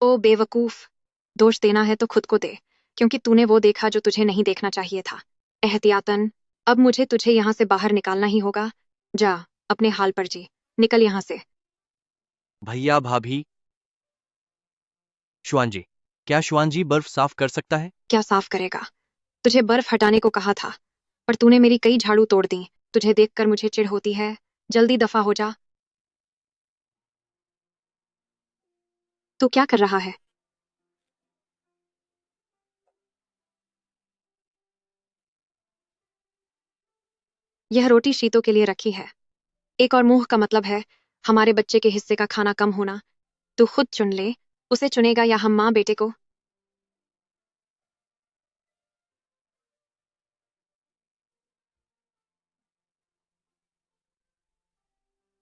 ओ बेवकूफ, दोष देना है तो खुद को दे, क्योंकि तूने वो देखा जो तुझे नहीं देखना चाहिए था। एहतियातन, अब मुझे तुझे यहाँ से बाहर निकालना ही होगा। जा, अपने हाल पर जी, निकल यहाँ से। भैया भाभी। शुआन जी, क्या शुआन जी बर्फ साफ कर सकता है? क्या साफ करेगा? तुझे बर्फ हटाने को कहा था, पर तूने मेरी कई झाड़ू तोड़ दी। तुझे देखकर मुझे चिढ़ होती है। जल्दी दफा हो जा। तू क्या कर रहा है? यह रोटी शीतों के लिए रखी है। एक और मुंह का मतलब है हमारे बच्चे के हिस्से का खाना कम होना। तू खुद चुन ले, उसे चुनेगा या हम माँ बेटे को।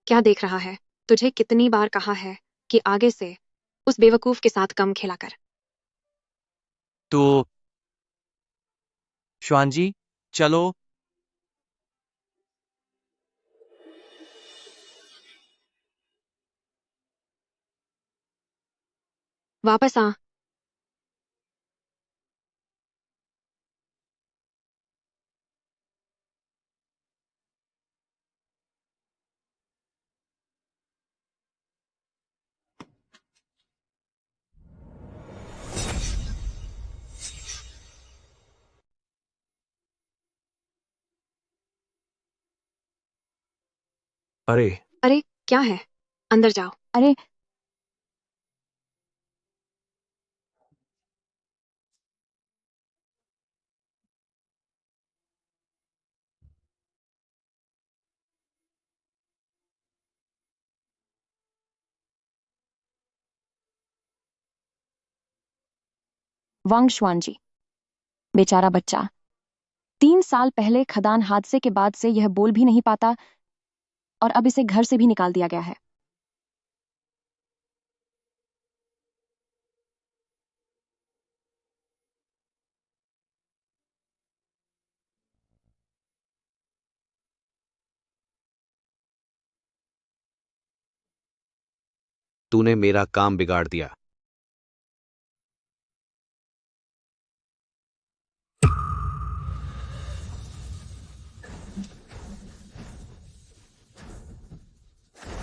क्या देख रहा है? तुझे कितनी बार कहा है कि आगे से उस बेवकूफ के साथ कम खेला कर। तो शुआन जी, चलो। वापस आ। अरे, अरे, क्या है? अंदर जाओ। अरे, वांग शुआन जी, बेचारा बच्चा। 3 साल पहले खदान हादसे के बाद से यह बोल भी नहीं पाता और अब इसे घर से भी निकाल दिया गया है। तूने मेरा काम बिगाड़ दिया।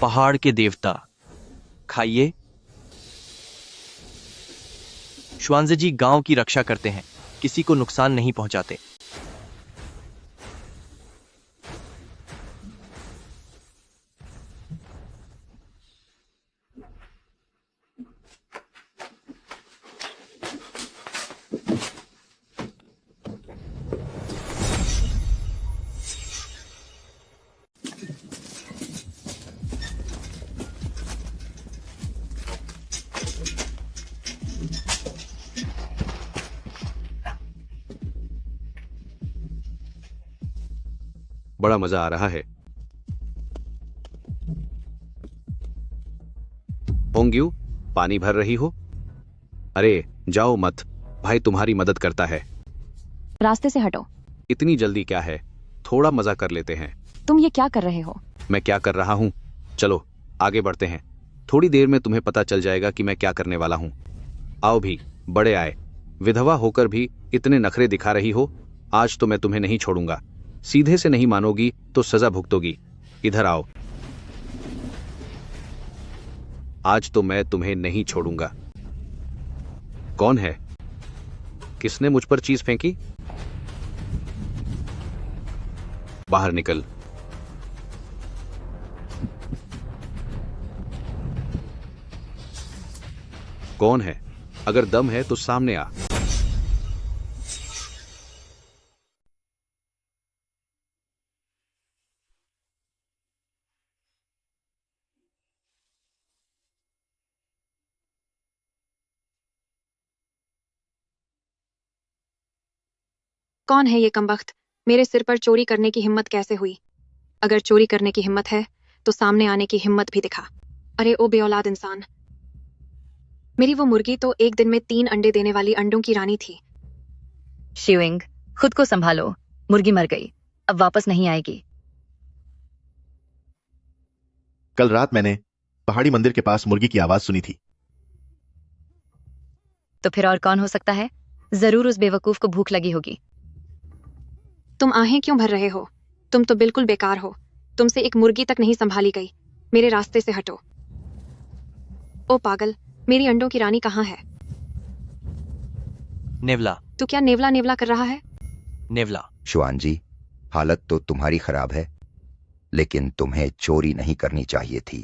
पहाड़ के देवता, खाइए। शुआनजे जी गांव की रक्षा करते हैं, किसी को नुकसान नहीं पहुंचाते। बड़ा मजा आ रहा है। होंग्यू, पानी भर रही हो? अरे जाओ मत, भाई तुम्हारी मदद करता है। रास्ते से हटो। इतनी जल्दी क्या है, थोड़ा मजा कर लेते हैं। तुम ये क्या कर रहे हो? मैं क्या कर रहा हूँ? चलो आगे बढ़ते हैं, थोड़ी देर में तुम्हें पता चल जाएगा कि मैं क्या करने वाला हूँ। आओ भी, बड़े आए। विधवा होकर भी इतने नखरे दिखा रही हो, आज तो मैं तुम्हें नहीं छोड़ूंगा। सीधे से नहीं मानोगी तो सजा भुगतोगी। इधर आओ, आज तो मैं तुम्हें नहीं छोड़ूंगा। कौन है? किसने मुझ पर चीज फेंकी? बाहर निकल। कौन है? अगर दम है तो सामने आ। कौन है ये कमबख्त? मेरे सिर पर चोरी करने की हिम्मत कैसे हुई? अगर चोरी करने की हिम्मत है तो सामने आने की हिम्मत भी दिखा। अरे ओ बेऔलाद इंसान, मेरी वो मुर्गी तो एक दिन में 3 अंडे देने वाली अंडों की रानी थी। शिविंग, खुद को संभालो। मुर्गी मर गई, अब वापस नहीं आएगी। कल रात मैंने पहाड़ी मंदिर के पास मुर्गी की आवाज सुनी थी। तो फिर और कौन हो सकता है? जरूर उस बेवकूफ को भूख लगी होगी। तुम आहें क्यों भर रहे हो? तुम तो बिल्कुल बेकार हो। तुमसे एक मुर्गी तक नहीं संभाली गई। मेरे रास्ते से हटो। ओ पागल, मेरी अंडों की रानी कहाँ है? नेवला। तू क्या नेवला नेवला कर रहा है? नेवला। श्वान जी, हालत तो तुम्हारी खराब है, लेकिन तुम्हें चोरी नहीं करनी चाहिए थी।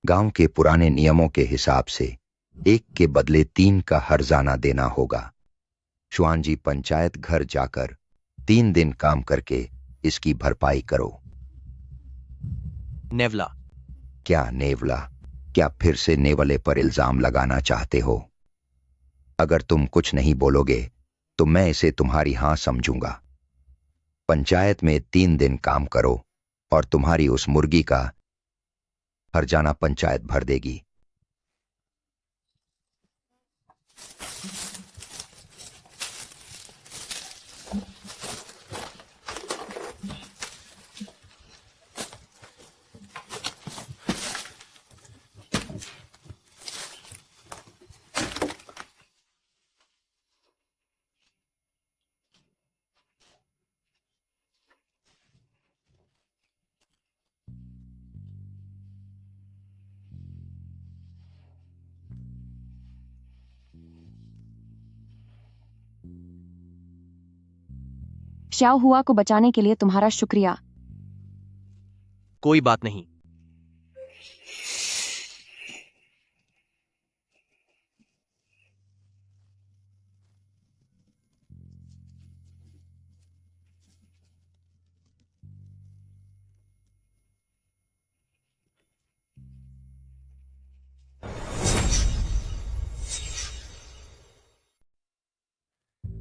गांव के पुराने नियमों के हिसाब से 1 के बदले 3 का हर्जाना देना होगा। श्वान जी, पंचायत घर जाकर 3 दिन काम करके इसकी भरपाई करो। नेवला। क्या नेवला? क्या फिर से नेवले पर इल्जाम लगाना चाहते हो? अगर तुम कुछ नहीं बोलोगे तो मैं इसे तुम्हारी हां समझूंगा। पंचायत में 3 दिन काम करो और तुम्हारी उस मुर्गी का हर्जाना पंचायत भर देगी। श्याओ हुआ को बचाने के लिए तुम्हारा शुक्रिया। कोई बात नहीं।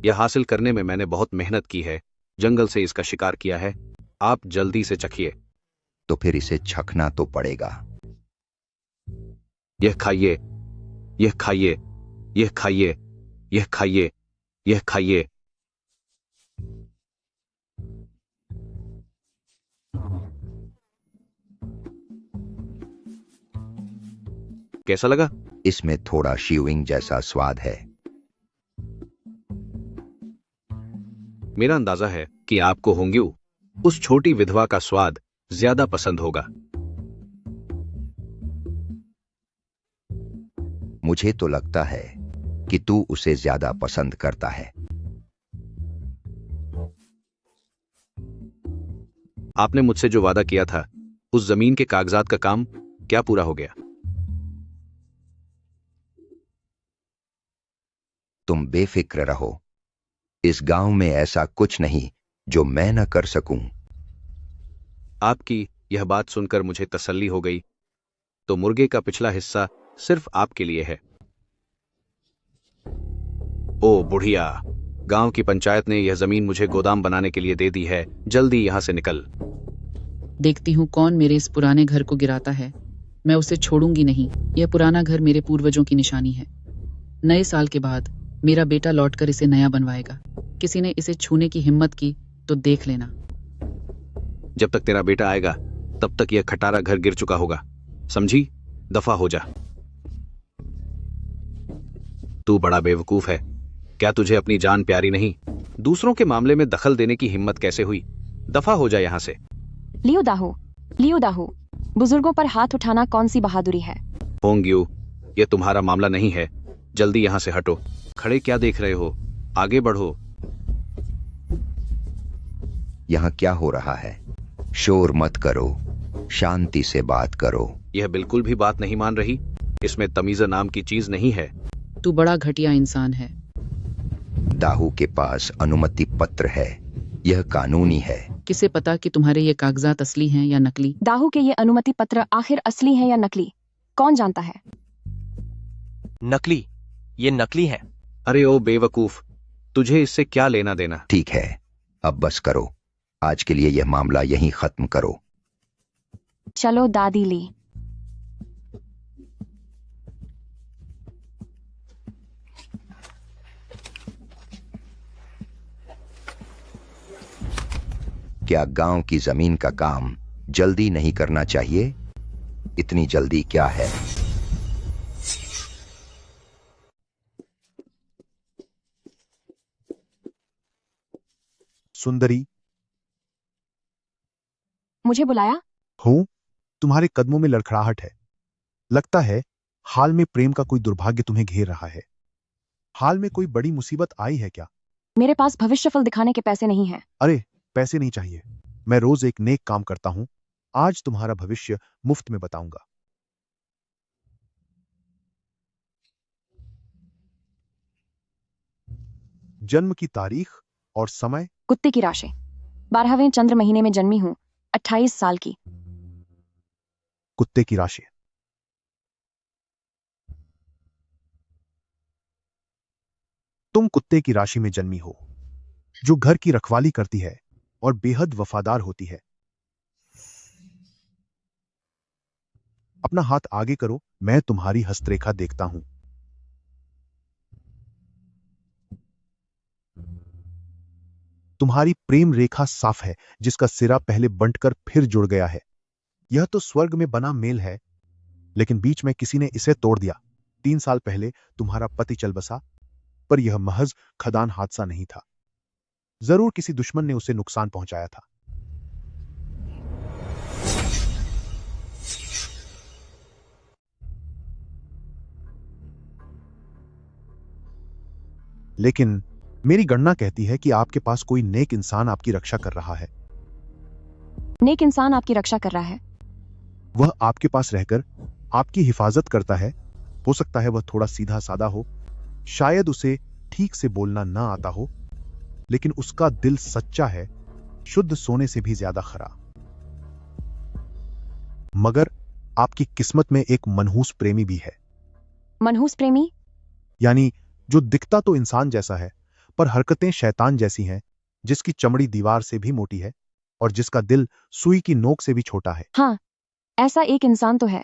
यह हासिल करने में मैंने बहुत मेहनत की है। जंगल से इसका शिकार किया है। आप जल्दी से चखिए। तो फिर इसे चखना तो पड़ेगा। यह खाइए, यह खाइए, यह खाइए, यह खाइए, यह खाइए। कैसा लगा? इसमें थोड़ा शीविंग जैसा स्वाद है। मेरा अंदाजा है कि आपको होंग्यू उस छोटी विधवा का स्वाद ज्यादा पसंद होगा। मुझे तो लगता है कि तू उसे ज्यादा पसंद करता है। आपने मुझसे जो वादा किया था, उस जमीन के कागजात का काम क्या पूरा हो गया? तुम बेफिक्र रहो। इस गांव में ऐसा कुछ नहीं जो मैं न कर सकूं। आपकी यह बात सुनकर मुझे तसल्ली हो गई। तो मुर्गे का पिछला हिस्सा सिर्फ आपके लिए है। ओ बुढ़िया, गांव की पंचायत ने यह जमीन मुझे गोदाम बनाने के लिए दे दी है। जल्दी यहां से निकल। देखती हूँ कौन मेरे इस पुराने घर को गिराता है। मैं उसे छोड़ूंगी नहीं। यह पुराना घर मेरे पूर्वजों की निशानी है। नए साल के बाद मेरा बेटा लौटकर इसे नया बनवाएगा। किसी ने इसे छूने की हिम्मत की तो देख लेना। जब तक तेरा बेटा आएगा तब तक यह खटारा घर गिर चुका होगा। समझी? दफा हो जा। तू बड़ा बेवकूफ है। क्या तुझे अपनी जान प्यारी नहीं? दूसरों के मामले में दखल देने की हिम्मत कैसे हुई? दफा हो जा यहां से। लियो दाहू, बुजुर्गों पर हाथ उठाना कौन सी बहादुरी है? होंग्यू, यह तुम्हारा मामला नहीं है। जल्दी यहां से हटो। खड़े क्या देख रहे हो? आगे बढ़ो। यहां क्या हो रहा है? शोर मत करो, शांति से बात करो। यह बिल्कुल भी बात नहीं मान रही। इसमें तमीज़ नाम की चीज नहीं है। तू बड़ा घटिया इंसान है। दाहू के पास अनुमति पत्र है। यह कानूनी है। किसे पता कि तुम्हारे ये कागजात असली हैं या नकली? दाहू के ये अनुमति पत्र आखिर असली हैं या नकली, कौन जानता है? नकली। ये नकली है। अरे ओ बेवकूफ, तुझे इससे क्या लेना देना? ठीक है, अब बस करो। आज के लिए यह मामला यहीं खत्म करो। चलो दादी ली। क्या गांव की जमीन का काम जल्दी नहीं करना चाहिए? इतनी जल्दी क्या है? सुंदरी। मुझे बुलाया? हूं। तुम्हारे कदमों में लड़खड़ाहट है। लगता है हाल में प्रेम का कोई दुर्भाग्य तुम्हें घेर रहा है। हाल में कोई बड़ी मुसीबत आई है क्या? मेरे पास भविष्यफल दिखाने के पैसे नहीं हैं। अरे, पैसे नहीं चाहिए। मैं रोज एक नेक काम करता हूं। आज तुम्हारा भविष्य मुफ्त में बताऊंगा। जन्म की तारीख और समय? कुत्ते की राशि, 12वें चंद्र महीने में जन्मी हूँ, 28 साल की। कुत्ते की राशि। तुम कुत्ते की राशि में जन्मी हो, जो घर की रखवाली करती है और बेहद वफादार होती है। अपना हाथ आगे करो, मैं तुम्हारी हस्तरेखा देखता हूं। तुम्हारी प्रेम रेखा साफ है, जिसका सिरा पहले बंटकर फिर जुड़ गया है। यह तो स्वर्ग में बना मेल है, लेकिन बीच में किसी ने इसे तोड़ दिया। 3 साल पहले तुम्हारा पति चल बसा, पर यह महज खदान हादसा नहीं था। जरूर किसी दुश्मन ने उसे नुकसान पहुंचाया था। लेकिन मेरी गणना कहती है कि आपके पास कोई नेक इंसान आपकी रक्षा कर रहा है। नेक इंसान आपकी रक्षा कर रहा है? वह आपके पास रहकर आपकी हिफाजत करता है। हो सकता है वह थोड़ा सीधा साधा हो, शायद उसे ठीक से बोलना ना आता हो, लेकिन उसका दिल सच्चा है, शुद्ध सोने से भी ज्यादा खरा। मगर आपकी किस्मत में एक मनहूस प्रेमी भी है। मनहूस प्रेमी? यानी जो दिखता तो इंसान जैसा है, पर हरकतें शैतान जैसी हैं, जिसकी चमड़ी दीवार से भी मोटी है और जिसका दिल सुई की नोक से भी छोटा है। हाँ, ऐसा एक इंसान तो है।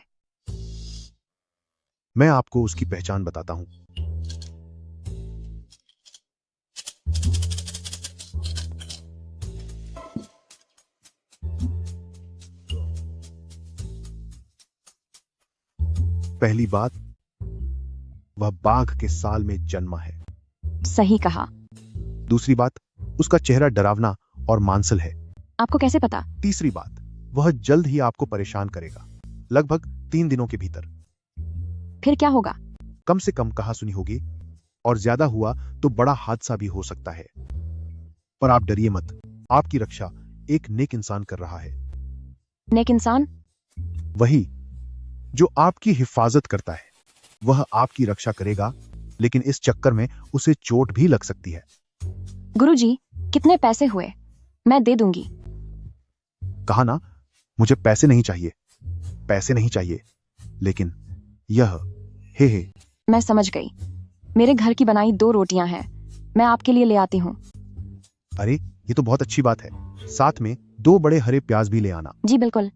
मैं आपको उसकी पहचान बताता हूं। पहली बात, वह बाघ के साल में जन्मा है। सही कहा। दूसरी बात, उसका चेहरा डरावना और मांसल है। आपको कैसे पता? तीसरी बात, वह जल्द ही आपको परेशान करेगा, लगभग 3 दिनों के भीतर। फिर क्या होगा? कम से कम कहा सुनी होगी, और ज्यादा हुआ तो बड़ा हादसा भी हो सकता है। पर आप डरिए मत, आपकी रक्षा एक नेक इंसान कर रहा है। नेक इंसान? वही जो आपकी हिफाजत करता है। वह आपकी रक्षा करेगा, लेकिन इस चक्कर में उसे चोट भी लग सकती है। गुरुजी, कितने पैसे हुए? मैं दे दूंगी। कहा ना, मुझे पैसे नहीं चाहिए, पैसे नहीं चाहिए, लेकिन यह हे। मैं समझ गई। मेरे घर की बनाई 2 रोटियां हैं, मैं आपके लिए ले आती हूँ। अरे, ये तो बहुत अच्छी बात है। साथ में 2 बड़े हरे प्याज भी ले आना। जी बिल्कुल।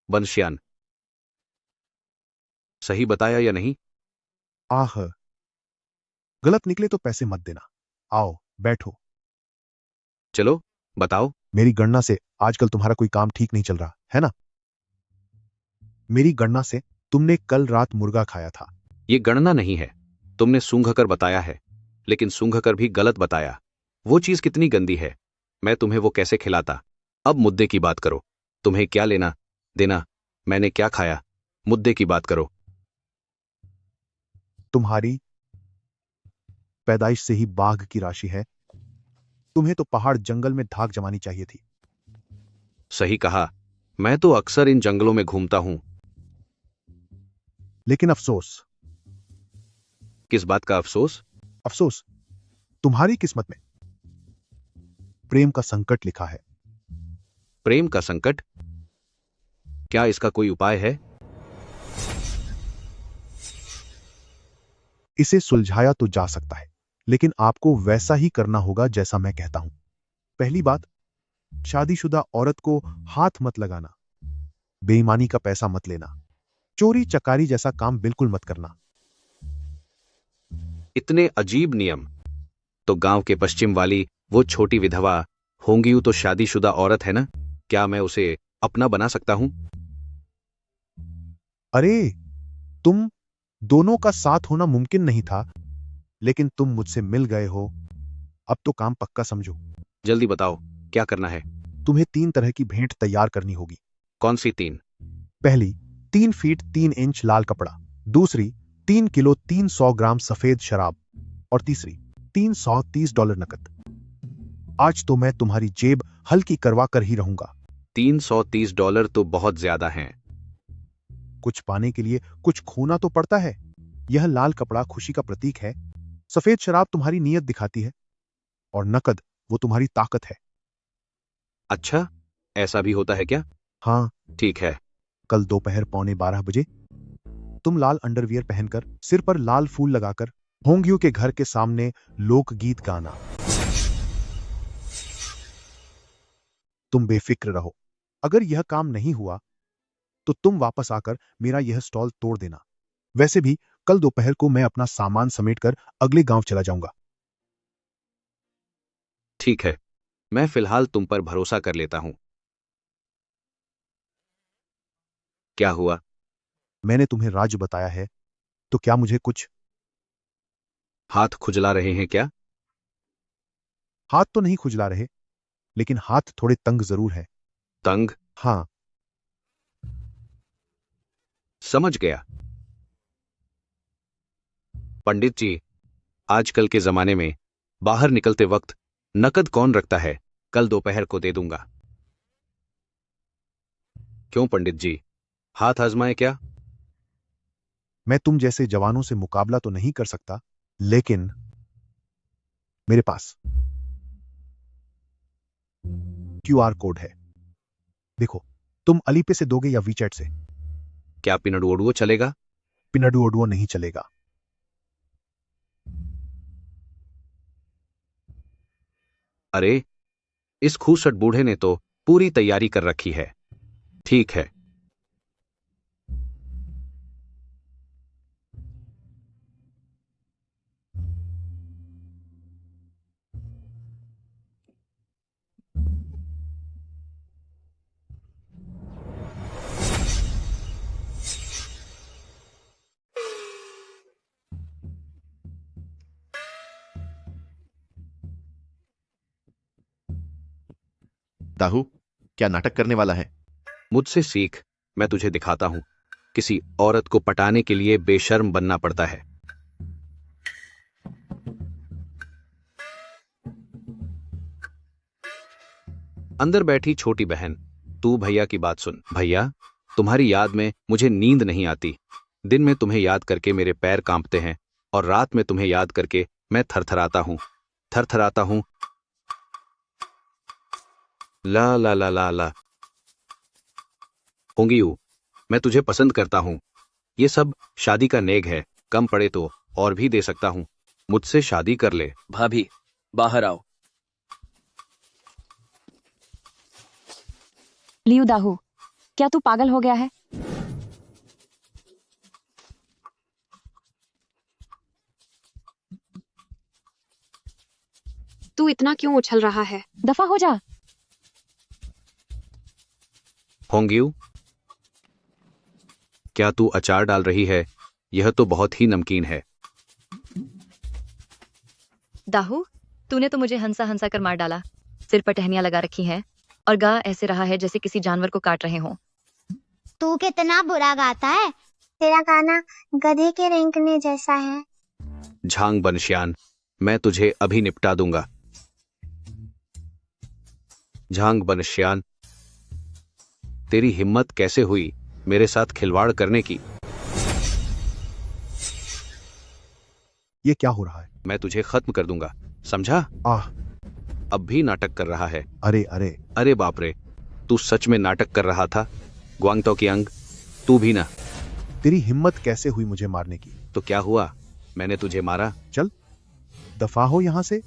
बंश्यान, सही बताया या नहीं? आह, गलत निकले तो पैसे मत देना। आओ बैठो। चलो बताओ। मेरी गणना से आजकल तुम्हारा कोई काम ठीक नहीं चल रहा है ना? मेरी गणना से तुमने कल रात मुर्गा खाया था। ये गणना नहीं है, तुमने सूंघकर बताया है, लेकिन सूंघकर भी गलत बताया। वो चीज कितनी गंदी है, मैं तुम्हें वो कैसे खिलाता? अब मुद्दे की बात करो। तुम्हें क्या लेना देना, मैंने क्या खाया? मुद्दे की बात करो। तुम्हारी पैदाइश से ही बाघ की राशि है। तुम्हें तो पहाड़ जंगल में धाक जमानी चाहिए थी। सही कहा, मैं तो अक्सर इन जंगलों में घूमता हूं। लेकिन अफसोस। किस बात का अफसोस? अफसोस, तुम्हारी किस्मत में प्रेम का संकट लिखा है। प्रेम का संकट? क्या इसका कोई उपाय है? इसे सुलझाया तो जा सकता है, लेकिन आपको वैसा ही करना होगा जैसा मैं कहता हूं। पहली बात, शादीशुदा औरत को हाथ मत लगाना। बेईमानी का पैसा मत लेना। चोरी चकारी जैसा काम बिल्कुल मत करना। इतने अजीब नियम। तो गांव के पश्चिम वाली वो छोटी विधवा होंगी तो शादीशुदा औरत है ना? क्या मैं उसे अपना बना सकता हूं? अरे, तुम दोनों का साथ होना मुमकिन नहीं था, लेकिन तुम मुझसे मिल गए हो। अब तो काम पक्का समझो। जल्दी बताओ, क्या करना है? तुम्हें 3 तरह की भेंट तैयार करनी होगी। कौन सी 3? पहली, 3 फीट 3 इंच लाल कपड़ा। दूसरी, 3 किलो 300 ग्राम सफेद शराब। और तीसरी, $330 नकद। आज तो मैं तुम्हारी जेब हल्की करवा कर ही रहूंगा। $330 तो बहुत ज्यादा हैं। कुछ पाने के लिए कुछ खोना तो पड़ता है। यह लाल कपड़ा खुशी का प्रतीक है, सफेद शराब तुम्हारी नीयत दिखाती है, और नकद वो तुम्हारी ताकत है। अच्छा, ऐसा भी होता है क्या? हाँ, ठीक है। कल दोपहर 11:15 तुम लाल अंडरवियर पहनकर, सिर पर लाल फूल लगाकर होंगियों के घर के सामने लोकगीत गाना। तुम बेफिक्र रहो। अगर यह काम नहीं हुआ तो तुम वापस आकर मेरा यह स्टॉल तोड़ देना। वैसे भी कल दोपहर को मैं अपना सामान समेटकर अगले गांव चला जाऊंगा। ठीक है, मैं फिलहाल तुम पर भरोसा कर लेता हूं। क्या हुआ? मैंने तुम्हें राज बताया है, तो क्या मुझे कुछ? हाथ खुजला रहे हैं क्या? हाथ तो नहीं खुजला रहे, लेकिन हाथ थोड़े तंग जरूर है। तंग? हाँ, समझ गया। पंडित जी, आजकल के जमाने में बाहर निकलते वक्त नकद कौन रखता है? कल दोपहर को दे दूंगा। क्यों पंडित जी, हाथ आजमाए क्या? मैं तुम जैसे जवानों से मुकाबला तो नहीं कर सकता, लेकिन मेरे पास QR कोड है। देखो, तुम अलीपे से दोगे या वीचैट से? क्या पिनडुओडुओ चलेगा? पिनडुओडुओ नहीं चलेगा। अरे, इस खूसट बूढ़े ने तो पूरी तैयारी कर रखी है। ठीक है। दाहू, क्या नाटक करने वाला है? मुझसे सीख, मैं तुझे दिखाता हूं। किसी औरत को पटाने के लिए बेशर्म बनना पड़ता है। अंदर बैठी छोटी बहन, तू भैया की बात सुन। भैया, तुम्हारी याद में मुझे नींद नहीं आती। दिन में तुम्हें याद करके मेरे पैर कांपते हैं, और रात में तुम्हें याद करके मैं थरथराता हूं, थरथराता हूं। ला ला ला ला ला। होंगियू, मैं तुझे पसंद करता हूं। ये सब शादी का नेग है, कम पड़े तो और भी दे सकता हूं। मुझसे शादी कर ले। भाभी, बाहर आओ। लियू दाहू, क्या तू पागल हो गया है? तू इतना क्यों उछल रहा है? दफा हो जा। होंगियू, क्या तू अचार डाल रही है? यह तो बहुत ही नमकीन है। दाहू, तूने तो मुझे हंसा हंसा कर मार डाला। सिर पर टहनियां लगा रखी हैं और गा ऐसे रहा है जैसे किसी जानवर को काट रहे हों। तू कितना बुरा गाता है। तेरा गाना गधे के रेंकने जैसा है। झांग बनश्यान, मैं तुझे अभी निपटा दूंगा। झांग बनश्यान, तेरी हिम्मत कैसे हुई मेरे साथ खिलवाड़ करने की? ये क्या हो रहा है? मैं तुझे खत्म कर दूंगा, समझा? आह, अब भी नाटक कर रहा है। अरे अरे, अरे बाप रे, तू सच में नाटक कर रहा था? ग्वांगटो की अंग, तू भी ना। तेरी हिम्मत कैसे हुई मुझे मारने की? तो क्या हुआ, मैंने तुझे मारा? चल, दफा हो यहां से।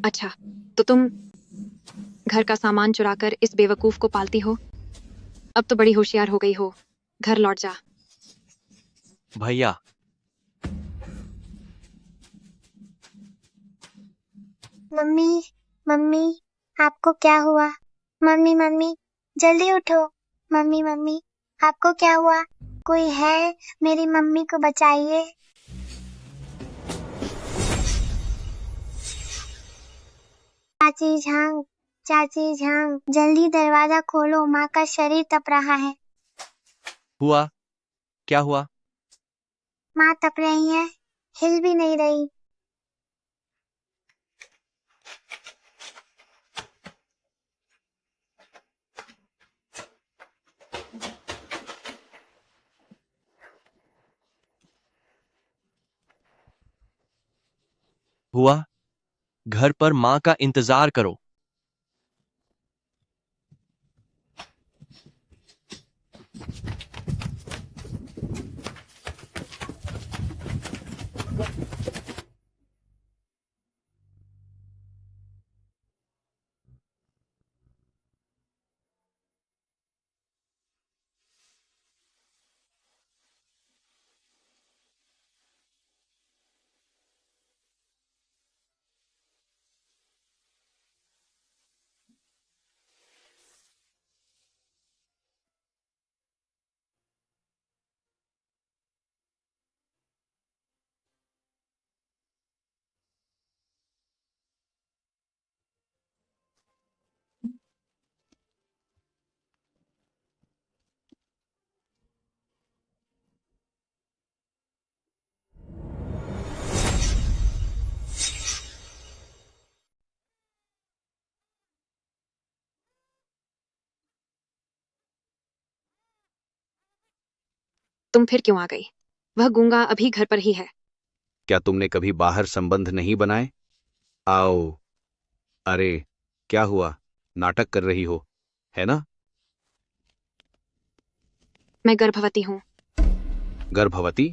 अच्छा, तो तुम घर का सामान चुराकर इस बेवकूफ को पालती हो। अब तो बड़ी होशियार हो गई हो। घर लौट जा। भैया, मम्मी मम्मी आपको क्या हुआ? मम्मी मम्मी जल्दी उठो। मम्मी मम्मी आपको क्या हुआ? कोई है? मेरी मम्मी को बचाइए। चाची झांग, चाची झांग, जल्दी दरवाजा खोलो, माँ का शरीर तप रहा है। हुआ क्या हुआ? माँ तप रही है, हिल भी नहीं रही। हुआ, घर पर माँ का इंतजार करो। तुम फिर क्यों आ गई? वह गूंगा अभी घर पर ही है। क्या तुमने कभी बाहर संबंध नहीं बनाए? आओ। अरे, क्या हुआ? नाटक कर रही हो, है ना? मैं गर्भवती हूँ। गर्भवती?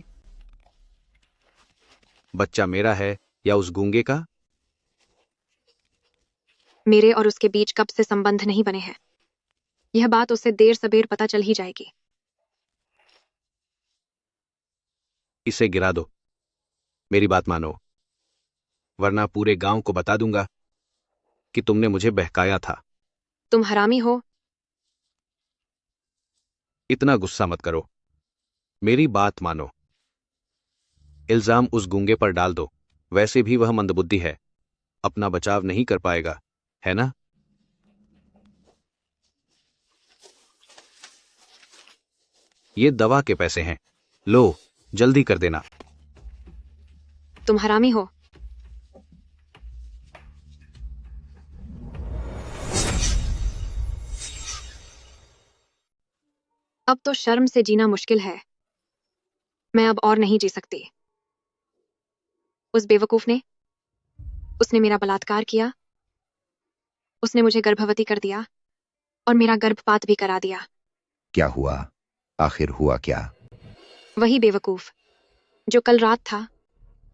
बच्चा मेरा है या उस गूंगे का? मेरे और उसके बीच कब से संबंध नहीं बने हैं। यह बात उसे देर सबेर पता चल ही जाएगी। इसे गिरा दो, मेरी बात मानो, वरना पूरे गांव को बता दूंगा कि तुमने मुझे बहकाया था। तुम हरामी हो। इतना गुस्सा मत करो, मेरी बात मानो। इल्जाम उस गूंगे पर डाल दो, वैसे भी वह मंदबुद्धि है, अपना बचाव नहीं कर पाएगा, है ना? ये दवा के पैसे हैं, लो, जल्दी कर देना। तुम हरामी हो। अब तो शर्म से जीना मुश्किल है। मैं अब और नहीं जी सकती। उस बेवकूफ ने, उसने मेरा बलात्कार किया। उसने मुझे गर्भवती कर दिया और मेरा गर्भपात भी करा दिया। क्या हुआ? आखिर हुआ क्या? वही बेवकूफ जो कल रात था,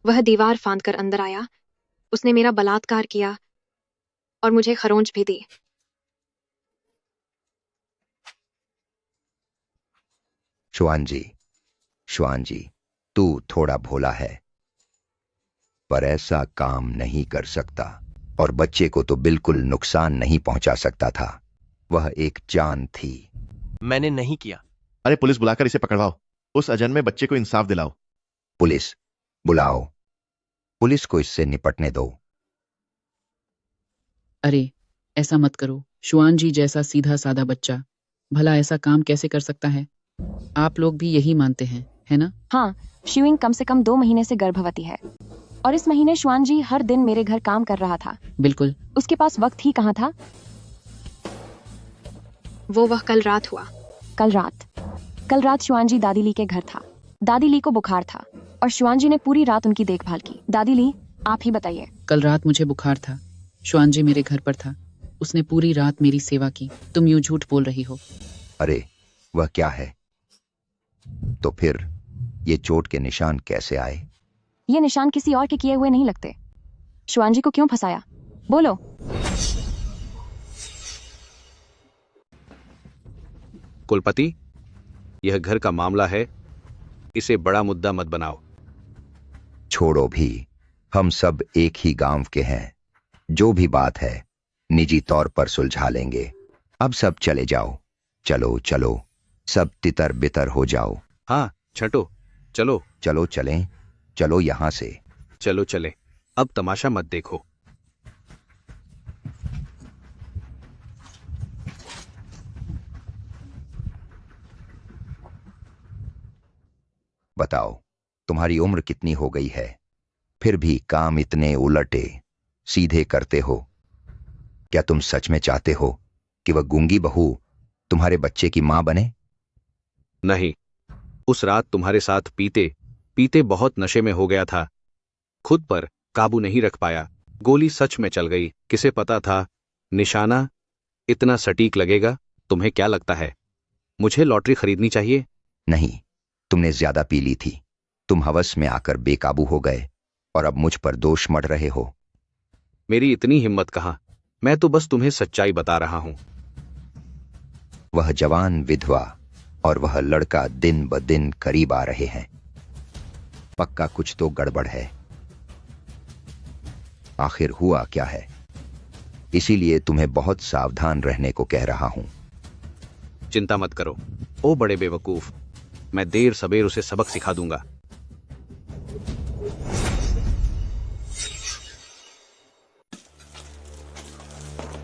वह दीवार फांदकर अंदर आया। उसने मेरा बलात्कार किया और मुझे खरोंच भी दी। श्वान जी, तू थोड़ा भोला है, पर ऐसा काम नहीं कर सकता, और बच्चे को तो बिल्कुल नुकसान नहीं पहुंचा सकता था। वह एक जान थी। मैंने नहीं किया। अरे पुलिस बुलाकर इसे पकड़वाओ, उस अजन्मे बच्चे को इंसाफ दिलाओ। पुलिस बुलाओ, पुलिस को इससे निपटने दो। अरे ऐसा मत करो। शुआन जी जैसा सीधा साधा बच्चा भला ऐसा काम कैसे कर सकता है? आप लोग भी यही मानते हैं, है ना? हाँ, शिविंग कम से कम 2 महीने से गर्भवती है, और इस महीने शुआन जी हर दिन मेरे घर काम कर रहा था। बिल्कुल। उसके पास वक्त ही कहाँ था? वह कल रात हुआ। कल रात शुआन जी दादी ली के घर था। दादी ली को बुखार था और शुआन जी ने पूरी रात उनकी देखभाल की। दादी ली, आप ही बताइए। कल रात मुझे बुखार था, शुआन जी मेरे घर पर था, उसने पूरी रात मेरी सेवा की। तुम यूं झूठ बोल रही हो। अरे वह क्या है? तो फिर ये चोट के निशान कैसे आए? ये निशान किसी और के किए हुए नहीं लगते। शुआन जी को क्यों फंसाया? बोलो। कुलपति, यह घर का मामला है, इसे बड़ा मुद्दा मत बनाओ। छोड़ो भी, हम सब एक ही गांव के हैं। जो भी बात है निजी तौर पर सुलझा लेंगे। अब सब चले जाओ। चलो चलो, सब तितर बितर हो जाओ। हाँ छठो, चलो। चलो चलें, चलो यहां से। चलो चले, अब तमाशा मत देखो। बताओ, तुम्हारी उम्र कितनी हो गई है, फिर भी काम इतने उलटे सीधे करते हो? क्या तुम सच में चाहते हो कि वह गूंगी बहू तुम्हारे बच्चे की मां बने? नहीं, उस रात तुम्हारे साथ पीते पीते बहुत नशे में हो गया था, खुद पर काबू नहीं रख पाया। गोली सच में चल गई। किसे पता था निशाना इतना सटीक लगेगा? तुम्हें क्या लगता है मुझे लॉटरी खरीदनी चाहिए? नहीं, तुमने ज्यादा पी ली थी। तुम हवस में आकर बेकाबू हो गए और अब मुझ पर दोष मढ़ रहे हो। मेरी इतनी हिम्मत कहाँ, मैं तो बस तुम्हें सच्चाई बता रहा हूं। वह जवान विधवा और वह लड़का दिन ब दिन करीब आ रहे हैं। पक्का कुछ तो गड़बड़ है। आखिर हुआ क्या है? इसीलिए तुम्हें बहुत सावधान रहने को कह रहा हूं। चिंता मत करो ओ बड़े बेवकूफ, मैं देर सबेर उसे सबक सिखा दूंगा।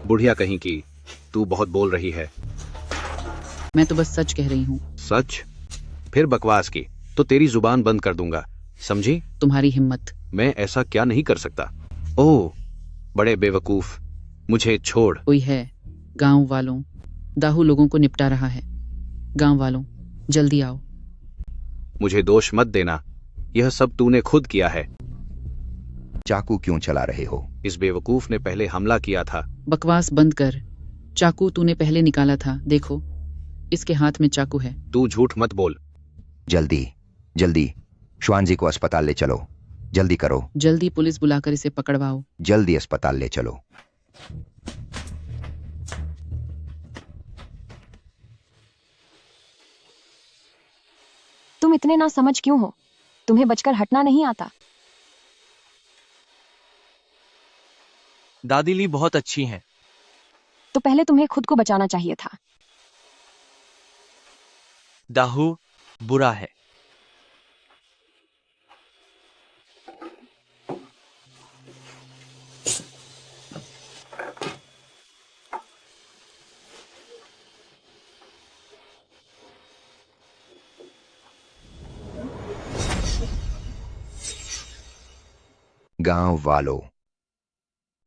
बुढ़िया कहीं की, तू बहुत बोल रही है। मैं तो बस सच कह रही हूँ। सच? फिर बकवास की तो तेरी जुबान बंद कर दूंगा, समझी? तुम्हारी हिम्मत। मैं ऐसा क्या नहीं कर सकता। ओह बड़े बेवकूफ, मुझे छोड़। कोई है? गांव वालों, दाहू लोगों को निपटा रहा है। गांव वालों, जल्दी आओ। मुझे दोष मत देना, यह सब तूने खुद किया है। चाकू क्यों चला रहे हो? इस बेवकूफ ने पहले हमला किया था। बकवास बंद कर। चाकू तूने पहले निकाला था, देखो इसके हाथ में चाकू है। तू झूठ मत बोल। जल्दी जल्दी श्वान जी को अस्पताल ले चलो। जल्दी करो। जल्दी पुलिस बुलाकर इसे पकड़वाओ। जल्दी अस्पताल ले चलो। तुम इतने ना समझ क्यों हो? तुम्हें बचकर हटना नहीं आता? दादीली बहुत अच्छी हैं। तो पहले तुम्हें खुद को बचाना चाहिए था। दाहू बुरा है। गांव वालों,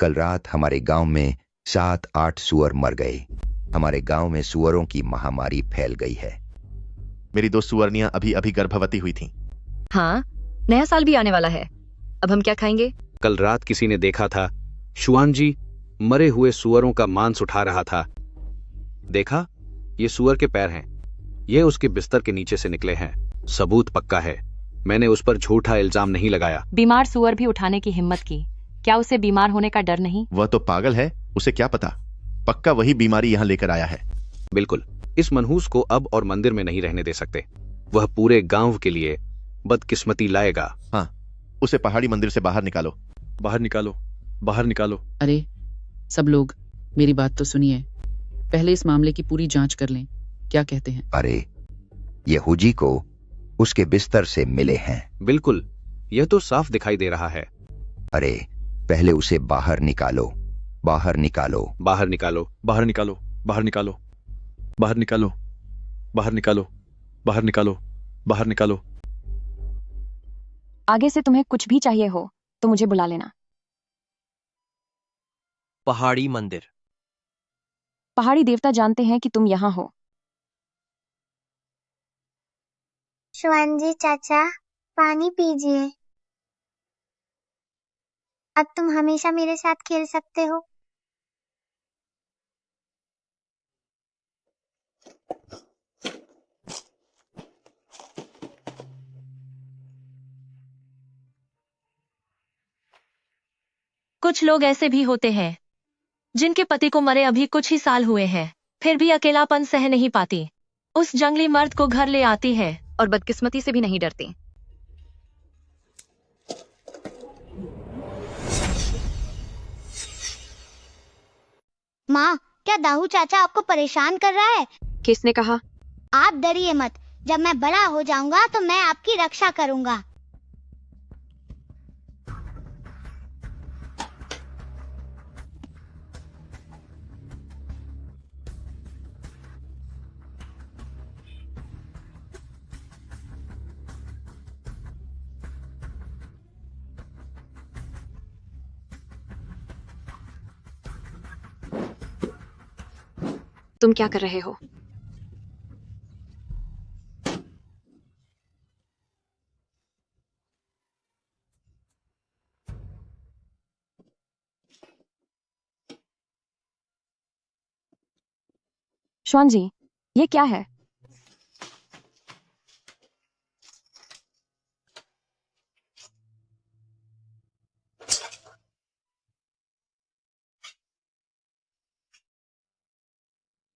कल रात हमारे गांव में 7-8 सुअर मर गए। हमारे गांव में सुअरों की महामारी फैल गई है। मेरी 2 सुअरनियां अभी अभी गर्भवती हुई थीं। हाँ, नया साल भी आने वाला है, अब हम क्या खाएंगे? कल रात किसी ने देखा था शुआन जी मरे हुए सुअरों का मांस उठा रहा था। देखा, ये सुअर के पैर हैं, ये उसके बिस्तर के नीचे से निकले हैं। सबूत पक्का है, मैंने उस पर झूठा इल्जाम नहीं लगाया। बीमार सुअर भी उठाने की हिम्मत की, क्या उसे बीमार होने का डर नहीं? वह तो पागल है, उसे क्या पता, पक्का वही बीमारी यहाँ लेकर आया है। बिल्कुल, इस मनहूस को अब और मंदिर में नहीं रहने दे सकते। वह पूरे गांव के लिए बदकिस्मती लाएगा। हाँ, उसे पहाड़ी मंदिर से बाहर निकालो। बाहर निकालो, बाहर निकालो। अरे सब लोग मेरी बात तो सुनिए, पहले इस मामले की पूरी जांच कर लें। क्या कहते हैं? अरे, यहूजी को उसके बिस्तर से मिले हैं। बिल्कुल, यह तो साफ दिखाई दे रहा है। अरे, पहले उसे बाहर निकालो, बाहर निकालो। बाहर निकालो, बाहर निकालो, बाहर निकालो, बाहर निकालो, बाहर निकालो, बाहर निकालो, बाहर निकालो। आगे से तुम्हें कुछ भी चाहिए हो तो मुझे बुला लेना। पहाड़ी मंदिर। पहाड़ी देवता जानते हैं कि तुम यहाँ हो। शुआन जी चाचा, पानी पीजिए। अब तुम हमेशा मेरे साथ खेल सकते हो। कुछ लोग ऐसे भी होते हैं जिनके पति को मरे अभी कुछ ही साल हुए हैं, फिर भी अकेलापन सह नहीं पाती। उस जंगली मर्द को घर ले आती है और बदकिस्मती से भी नहीं डरती। माँ, क्या दाहू चाचा आपको परेशान कर रहा है? किसने कहा? आप डरिए मत, जब मैं बड़ा हो जाऊंगा तो मैं आपकी रक्षा करूंगा। तुम क्या कर रहे हो? श्वान जी, ये क्या है?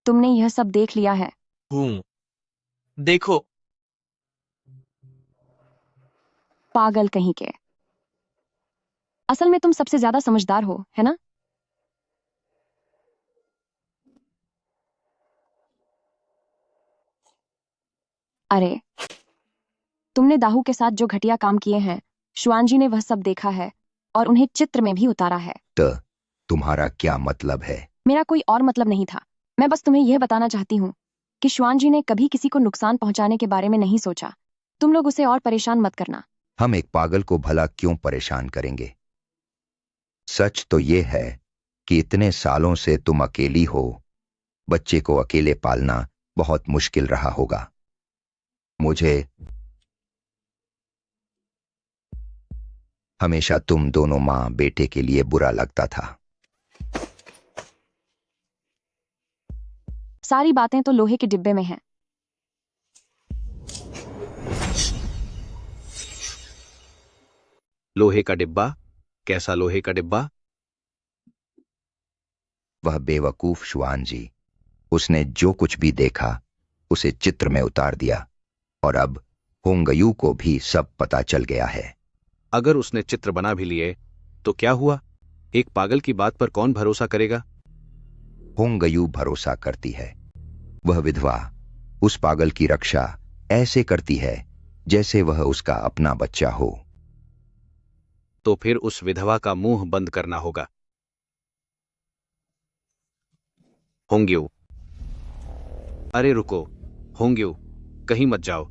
तुमने यह सब देख लिया है? देखो। पागल कहीं के। असल में तुम सबसे ज्यादा समझदार हो, है ना? अरे, तुमने दाहू के साथ जो घटिया काम किए हैं, श्वान जी ने वह सब देखा है और उन्हें चित्र में भी उतारा है। तो तुम्हारा क्या मतलब है? मेरा कोई और मतलब नहीं था। मैं बस तुम्हें यह बताना चाहती हूँ कि श्वान जी ने कभी किसी को नुकसान पहुंचाने के बारे में नहीं सोचा। तुम लोग उसे और परेशान मत करना। हम एक पागल को भला क्यों परेशान करेंगे? सच तो ये है कि इतने सालों से तुम अकेली हो। बच्चे को अकेले पालना बहुत मुश्किल रहा होगा। मुझे हमेशा तुम दोनों माँ बेटे के लिए बुरा लगता था। सारी बातें तो लोहे के डिब्बे में हैं। लोहे का डिब्बा? कैसा लोहे का डिब्बा? वह बेवकूफ श्वान जी, उसने जो कुछ भी देखा उसे चित्र में उतार दिया और अब होंगयू को भी सब पता चल गया है। अगर उसने चित्र बना भी लिए तो क्या हुआ? एक पागल की बात पर कौन भरोसा करेगा? होंगयू भरोसा करती है। वह विधवा उस पागल की रक्षा ऐसे करती है जैसे वह उसका अपना बच्चा हो। तो फिर उस विधवा का मुंह बंद करना होगा। होंग्यू, अरे रुको, होंग्यू, कहीं मत जाओ।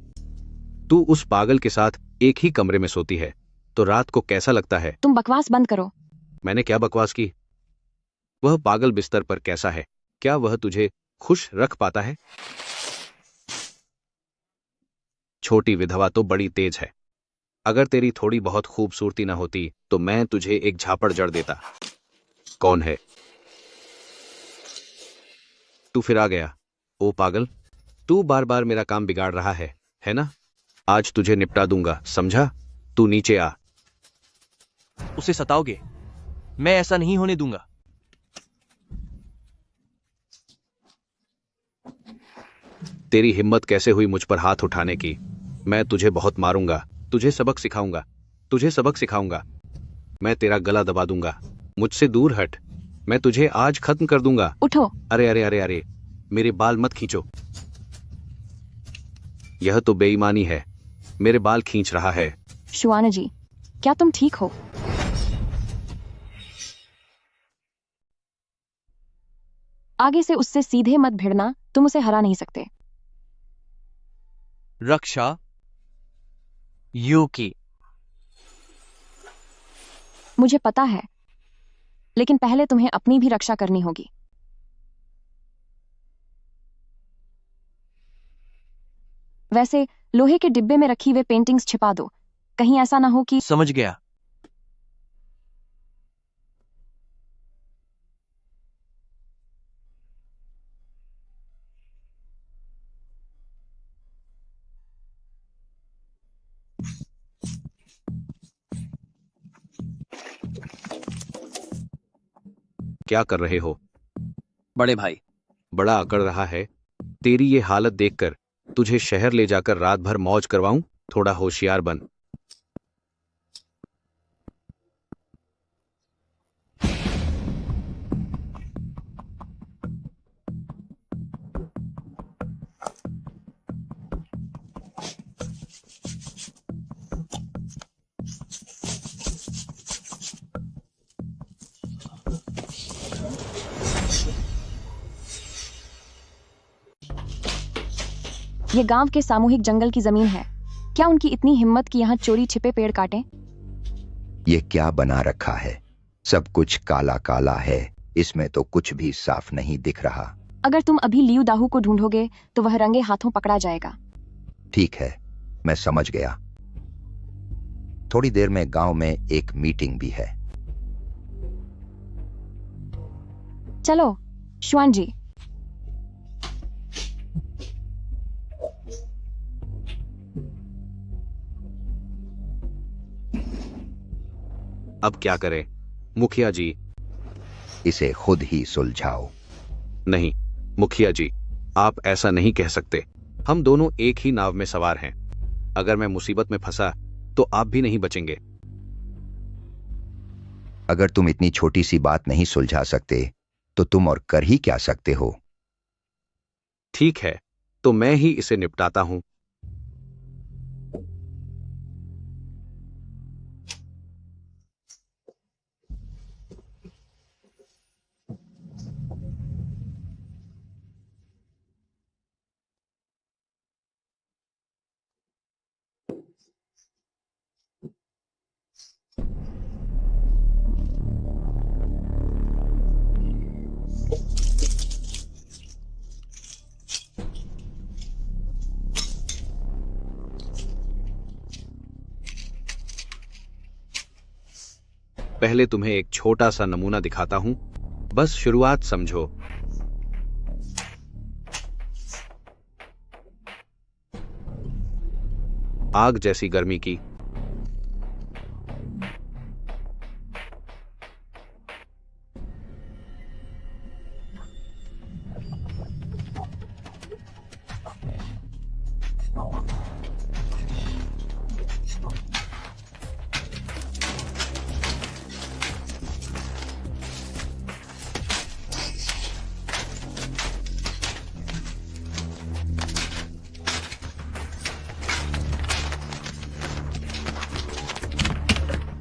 तू उस पागल के साथ एक ही कमरे में सोती है तो रात को कैसा लगता है? तुम बकवास बंद करो। मैंने क्या बकवास की? वह पागल बिस्तर पर कैसा है? क्या वह तुझे खुश रख पाता है? छोटी विधवा तो बड़ी तेज है। अगर तेरी थोड़ी बहुत खूबसूरती ना होती तो मैं तुझे एक झापड़ जड़ देता। कौन है? तू फिर आ गया। ओ पागल, तू बार बार मेरा काम बिगाड़ रहा है ना? आज तुझे निपटा दूंगा, समझा? तू नीचे आ। उसे सताओगे? मैं ऐसा नहीं होने दूंगा। तेरी हिम्मत कैसे हुई मुझ पर हाथ उठाने की? मैं तुझे बहुत मारूंगा, तुझे सबक सिखाऊंगा, तुझे सबक सिखाऊंगा। मैं तेरा गला दबा दूंगा। मुझसे दूर हट, मैं तुझे आज खत्म कर दूंगा। उठो। अरे अरे अरे अरे, मेरे बाल मत खींचो। यह तो बेईमानी है, मेरे बाल खींच रहा है। श्वान जी, क्या तुम ठीक हो? आगे से उससे सीधे मत भिड़ना, तुम उसे हरा नहीं सकते। रक्षा यूकी। मुझे पता है, लेकिन पहले तुम्हें अपनी भी रक्षा करनी होगी। वैसे लोहे के डिब्बे में रखी हुए पेंटिंग्स छिपा दो, कहीं ऐसा ना हो कि। समझ गया। क्या कर रहे हो? बड़े भाई, बड़ा अकड़ रहा है। तेरी ये हालत देखकर तुझे शहर ले जाकर रात भर मौज करवाऊं? थोड़ा होशियार बन। ये गांव के सामूहिक जंगल की जमीन है। क्या उनकी इतनी हिम्मत कि यहाँ चोरी छिपे पेड़ काटें? ये क्या बना रखा है? सब कुछ काला काला है, इसमें तो कुछ भी साफ नहीं दिख रहा। अगर तुम अभी लियू दाहू को ढूंढोगे तो वह रंगे हाथों पकड़ा जाएगा। ठीक है, मैं समझ गया। थोड़ी देर में गांव में एक मीटिंग भी है। चलो श्वान जी। अब क्या करें मुखिया जी? इसे खुद ही सुलझाओ। नहीं मुखिया जी, आप ऐसा नहीं कह सकते। हम दोनों एक ही नाव में सवार हैं। अगर मैं मुसीबत में फंसा तो आप भी नहीं बचेंगे। अगर तुम इतनी छोटी सी बात नहीं सुलझा सकते तो तुम और कर ही क्या सकते हो? ठीक है, तो मैं ही इसे निपटाता हूं। पहले तुम्हें एक छोटा सा नमूना दिखाता हूं, बस शुरुआत समझो। आग जैसी गर्मी की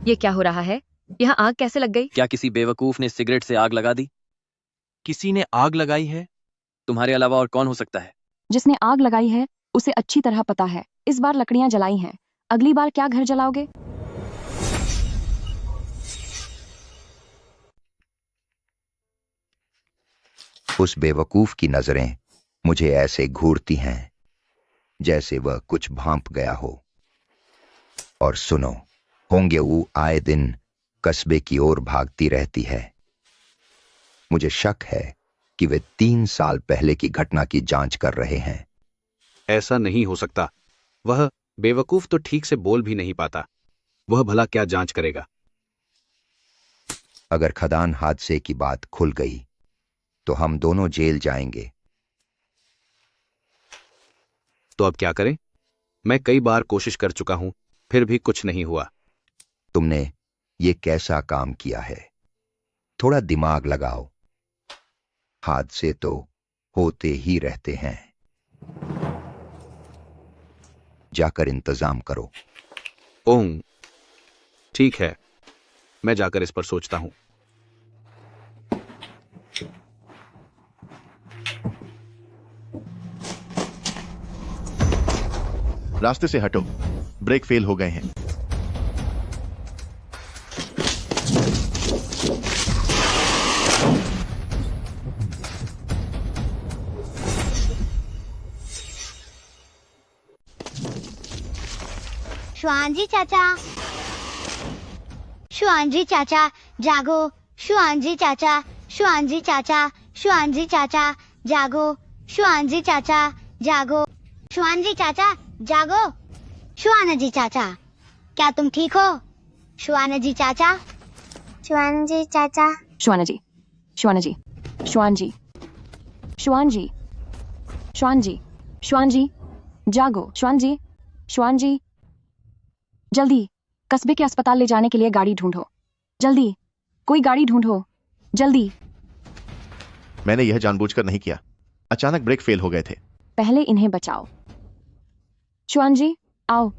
ये क्या हो रहा है? यहाँ आग कैसे लग गई? क्या किसी बेवकूफ ने सिगरेट से आग लगा दी? किसी ने आग लगाई है? तुम्हारे अलावा और कौन हो सकता है? जिसने आग लगाई है उसे अच्छी तरह पता है। इस बार लकड़ियां जलाई हैं, अगली बार क्या घर जलाओगे? उस बेवकूफ की नजरें मुझे ऐसे घूरती हैं जैसे वह कुछ भांप गया हो। और सुनो, होंगेऊ आए दिन कस्बे की ओर भागती रहती है। मुझे शक है कि वे 3 साल पहले की घटना की जांच कर रहे हैं। ऐसा नहीं हो सकता। वह बेवकूफ तो ठीक से बोल भी नहीं पाता। वह भला क्या जांच करेगा? अगर खदान हादसे की बात खुल गई तो हम दोनों जेल जाएंगे। तो अब क्या करें? मैं कई बार कोशिश कर चुका हूं, फिर भी कुछ नहीं हुआ। तुमने ये कैसा काम किया है? थोड़ा दिमाग लगाओ। हादसे तो होते ही रहते हैं। जाकर इंतजाम करो। ओह ठीक है, मैं जाकर इस पर सोचता हूं। रास्ते से हटो, ब्रेक फेल हो गए हैं। शुआन जी चाचा, शुआन जी चाचा जागो, शुआन जी चाचा, शुआन जी चाचा, शुआन जी चाचा जागो, शुआन जी चाचा जागो, शुआन जी चाचा जागो, शुआन जी चाचा, क्या तुम ठीक हो? शुआन जी चाचा, शुआन जी चाचा। श्वाना जी, श्वान जी, श्वान जी, श्वान जी, श्वान जी, श्वान जी, जागो, श्वान जी, श्वान जी, जल्दी कस्बे के अस्पताल ले जाने के लिए गाड़ी ढूंढो, जल्दी, कोई गाड़ी ढूंढो, जल्दी। मैंने यह जानबूझकर नहीं किया, अचानक ब्रेक फेल हो गए थे। पहले इन्हें बचाओ। श्वान जी, आओ।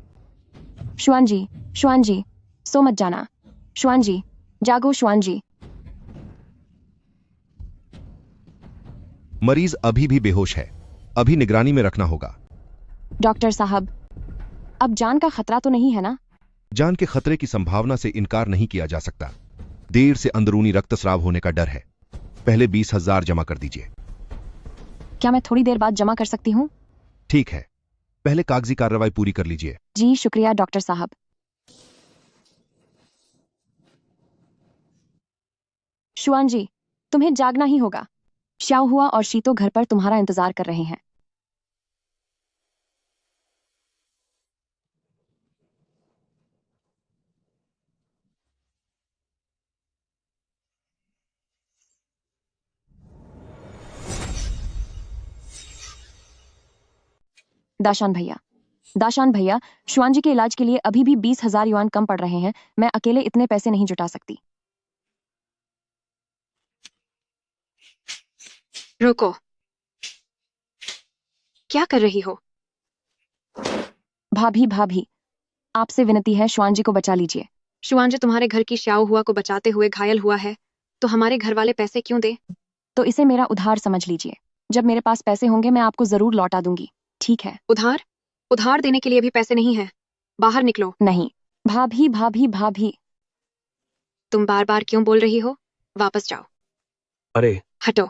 श्वान जी, श्वान जी, सो मत जाना। श्वान जी, जागो श्वान जी। मरीज अभी भी बेहोश है, अभी निगरानी में रखना होगा। डॉक्टर साहब, अब जान का खतरा तो नहीं है ना? जान के खतरे की संभावना से इनकार नहीं किया जा सकता। देर से अंदरूनी रक्तस्राव होने का डर है। पहले 20,000 जमा कर दीजिए। क्या मैं थोड़ी देर बाद जमा कर सकती हूँ? ठीक है, पहले कागजी कार्रवाई पूरी कर लीजिए। जी शुक्रिया डॉक्टर साहब। शुआन जी, तुम्हें जागना ही होगा। श्याओ हुआ और शीतो घर पर तुम्हारा इंतजार कर रहे हैं। दाशान भैया, दाशान भैया, शुआन जी के इलाज के लिए अभी भी 20,000 युआन कम पड़ रहे हैं। मैं अकेले इतने पैसे नहीं जुटा सकती। रुको, क्या कर रही हो? भाभी भाभी, आपसे विनती है, शुआन जी को बचा लीजिए। शुआन जी तुम्हारे घर की श्याओ हुआ को बचाते हुए घायल हुआ है, तो हमारे घर वाले पैसे क्यों दे? तो इसे मेरा उधार समझ लीजिए। जब मेरे पास पैसे होंगे मैं आपको जरूर लौटा दूंगी, ठीक है? उधार? उधार देने के लिए भी पैसे नहीं है। बाहर निकलो। नहीं भाभी भाभी भाभी। तुम बार बार क्यों बोल रही हो? वापस जाओ। अरे हटो।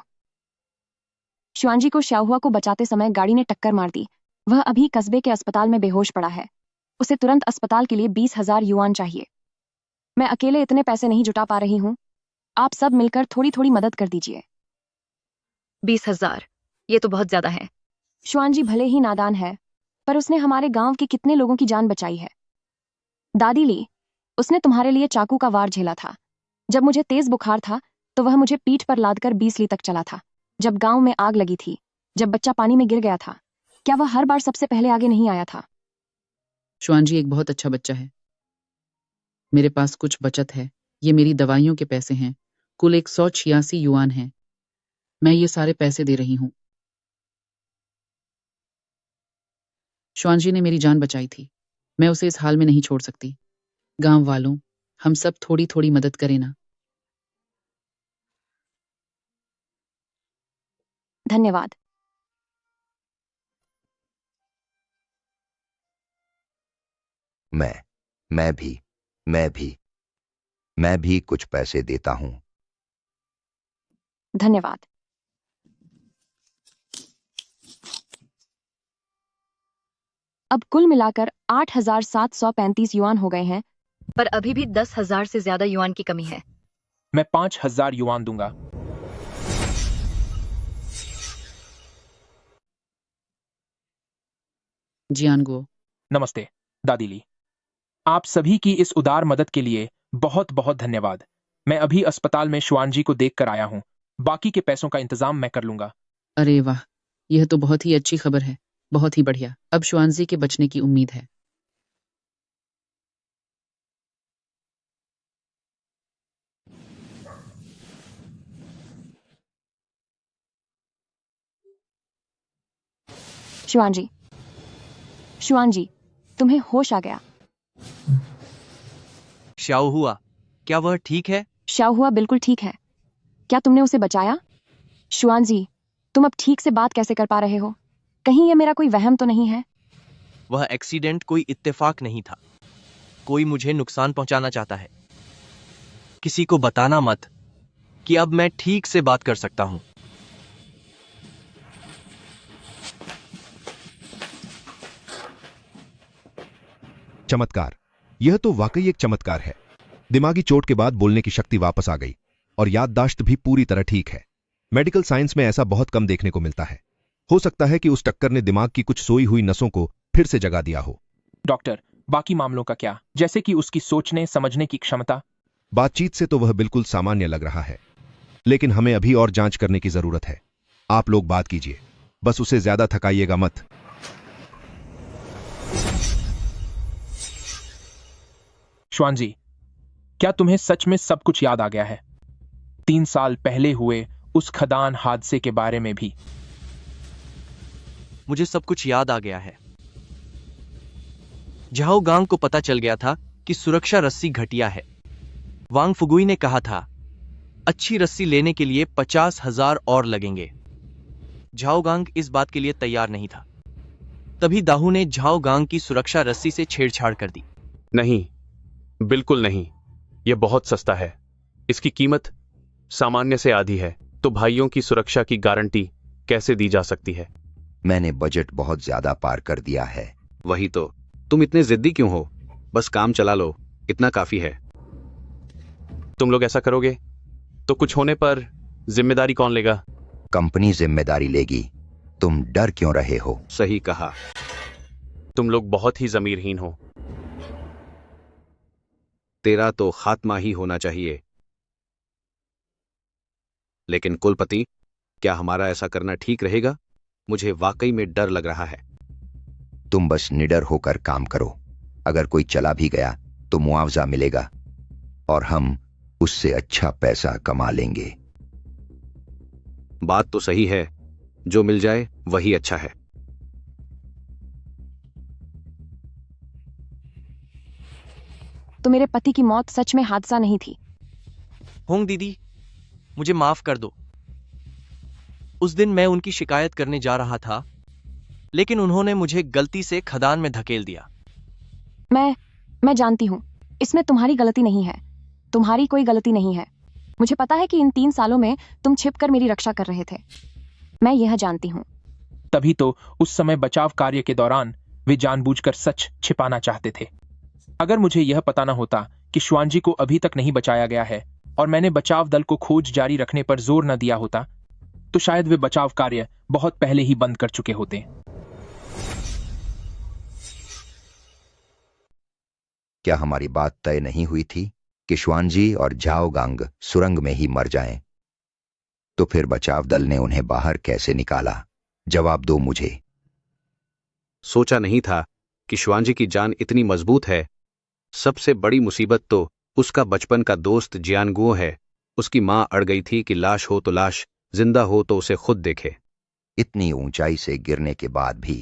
शुआन जी को श्याहुआ को बचाते समय गाड़ी ने टक्कर मार दी। वह अभी कस्बे के अस्पताल में बेहोश पड़ा है। उसे तुरंत अस्पताल के लिए 20,000 युआन चाहिए। मैं अकेले इतने पैसे नहीं जुटा पा रही हूँ। आप सब मिलकर थोड़ी थोड़ी मदद कर दीजिए। 20,000, ये तो बहुत ज्यादा है। शुआन जी भले ही नादान है, पर उसने हमारे गांव के कितने लोगों की जान बचाई है। दादी ली, उसने तुम्हारे लिए चाकू का वार झेला था। जब मुझे तेज बुखार था तो वह मुझे पीठ पर लादकर 20 ली तक चला था। जब गांव में आग लगी थी, जब बच्चा पानी में गिर गया था, क्या वह हर बार सबसे पहले आगे नहीं आया था? शुआन जी एक बहुत अच्छा बच्चा है। मेरे पास कुछ बचत है, ये मेरी दवाइयों के पैसे हैं। कुल 186 युआन हैं। मैं ये सारे पैसे दे रही हूँ। शुआन जी ने मेरी जान बचाई थी, मैं उसे इस हाल में नहीं छोड़ सकती। गांव वालों, हम सब थोड़ी थोड़ी मदद करें ना। धन्यवाद। मैं भी कुछ पैसे देता हूं। धन्यवाद। अब कुल मिलाकर 8,735 युआन हो गए हैं। पर अभी भी 10,000 से ज्यादा युआन की कमी है। मैं 5,000 युआन दूंगा। जियानगो, नमस्ते दादी ली, आप सभी की इस उदार मदद के लिए बहुत बहुत धन्यवाद। मैं अभी अस्पताल में शुआन जी को देख कर आया हूँ। बाकी के पैसों का इंतजाम मैं कर लूंगा। अरे वाह, यह तो बहुत ही अच्छी खबर है। बहुत ही बढ़िया। अब शुआन जी के बचने की उम्मीद है। शुआन जी, शुआन जी, तुम्हें होश आ गया? श्याओ हुआ, क्या वह ठीक है? श्याओ हुआ बिल्कुल ठीक है। क्या तुमने उसे बचाया? शुआन जी, तुम अब ठीक से बात कैसे कर पा रहे हो? कहीं यह मेरा कोई वहम तो नहीं है? वह एक्सीडेंट कोई इत्तेफाक नहीं था। कोई मुझे नुकसान पहुंचाना चाहता है। किसी को बताना मत कि अब मैं ठीक से बात कर सकता हूं। चमत्कार, यह तो वाकई एक चमत्कार है। दिमागी चोट के बाद बोलने की शक्ति वापस आ गई और याददाश्त भी पूरी तरह ठीक है। मेडिकल साइंस में ऐसा बहुत कम देखने को मिलता है। हो सकता है कि उस टक्कर ने दिमाग की कुछ सोई हुई नसों को फिर से जगा दिया हो। डॉक्टर, बाकी मामलों का क्या, जैसे कि उसकी सोचने समझने की क्षमता? बातचीत से तो वह बिल्कुल सामान्य लग रहा है। लेकिन हमें अभी और जांच करने की जरूरत है। आप लोग बात कीजिए, बस उसे ज्यादा थकाइएगा मत। श्वान जी, क्या तुम्हें सच में सब कुछ याद आ गया है? 3 साल पहले हुए उस खदान हादसे के बारे में भी? मुझे सब कुछ याद आ गया है। झाओ गांग को पता चल गया था कि सुरक्षा रस्सी घटिया है। वांग फुगुई ने कहा था, अच्छी रस्सी लेने के लिए 50,000 और लगेंगे। झाओ गांग इस बात के लिए तैयार नहीं था। तभी दाहू ने झाओ गांग की सुरक्षा रस्सी से छेड़छाड़ कर दी। नहीं, बिल्कुल नहीं, यह बहुत सस्ता है। इसकी कीमत सामान्य से आधी है, तो भाइयों की सुरक्षा की गारंटी कैसे दी जा सकती है? मैंने बजट बहुत ज्यादा पार कर दिया है। वही तो, तुम इतने जिद्दी क्यों हो? बस काम चला लो, इतना काफी है। तुम लोग ऐसा करोगे तो कुछ होने पर जिम्मेदारी कौन लेगा? कंपनी जिम्मेदारी लेगी। तुम डर क्यों रहे हो? सही कहा। तुम लोग बहुत ही जमीरहीन हो। तेरा तो खात्मा ही होना चाहिए। लेकिन कुलपति, क्या हमारा ऐसा करना ठीक रहेगा? मुझे वाकई में डर लग रहा है। तुम बस निडर होकर काम करो। अगर कोई चला भी गया तो मुआवजा मिलेगा और हम उससे अच्छा पैसा कमा लेंगे। बात तो सही है, जो मिल जाए वही अच्छा है। तो मेरे पति की मौत सच में हादसा नहीं थी? होंग दीदी, मुझे माफ कर दो। उस दिन मैं उनकी शिकायत करने जा रहा था, लेकिन उन्होंने मुझे गलती से खदान में धकेल दिया। मैं जानती हूँ, इसमें तुम्हारी गलती नहीं है। तुम्हारी कोई गलती नहीं है। मुझे पता है कि इन 3 सालों में तुम छिपकर मेरी रक्षा कर रहे थे। मैं यह जानती हूँ। तभी तो उस समय बचाव कार्य के दौरान वे जानबूझकर सच छिपाना चाहते थे। अगर मुझे यह पता न होता कि श्वान जी को अभी तक नहीं बचाया गया है और मैंने बचाव दल को खोज जारी रखने पर जोर न दिया होता, तो शायद वे बचाव कार्य बहुत पहले ही बंद कर चुके होते। क्या हमारी बात तय नहीं हुई थी कि श्वान जी और झाओ गांग सुरंग में ही मर जाएं? तो फिर बचाव दल ने उन्हें बाहर कैसे निकाला? जवाब दो मुझे। सोचा नहीं था कि श्वान जी की जान इतनी मजबूत है। सबसे बड़ी मुसीबत तो उसका बचपन का दोस्त जियानगुओ है। उसकी मां अड़ गई थी कि लाश हो तो लाश, जिंदा हो तो उसे खुद देखे। इतनी ऊंचाई से गिरने के बाद भी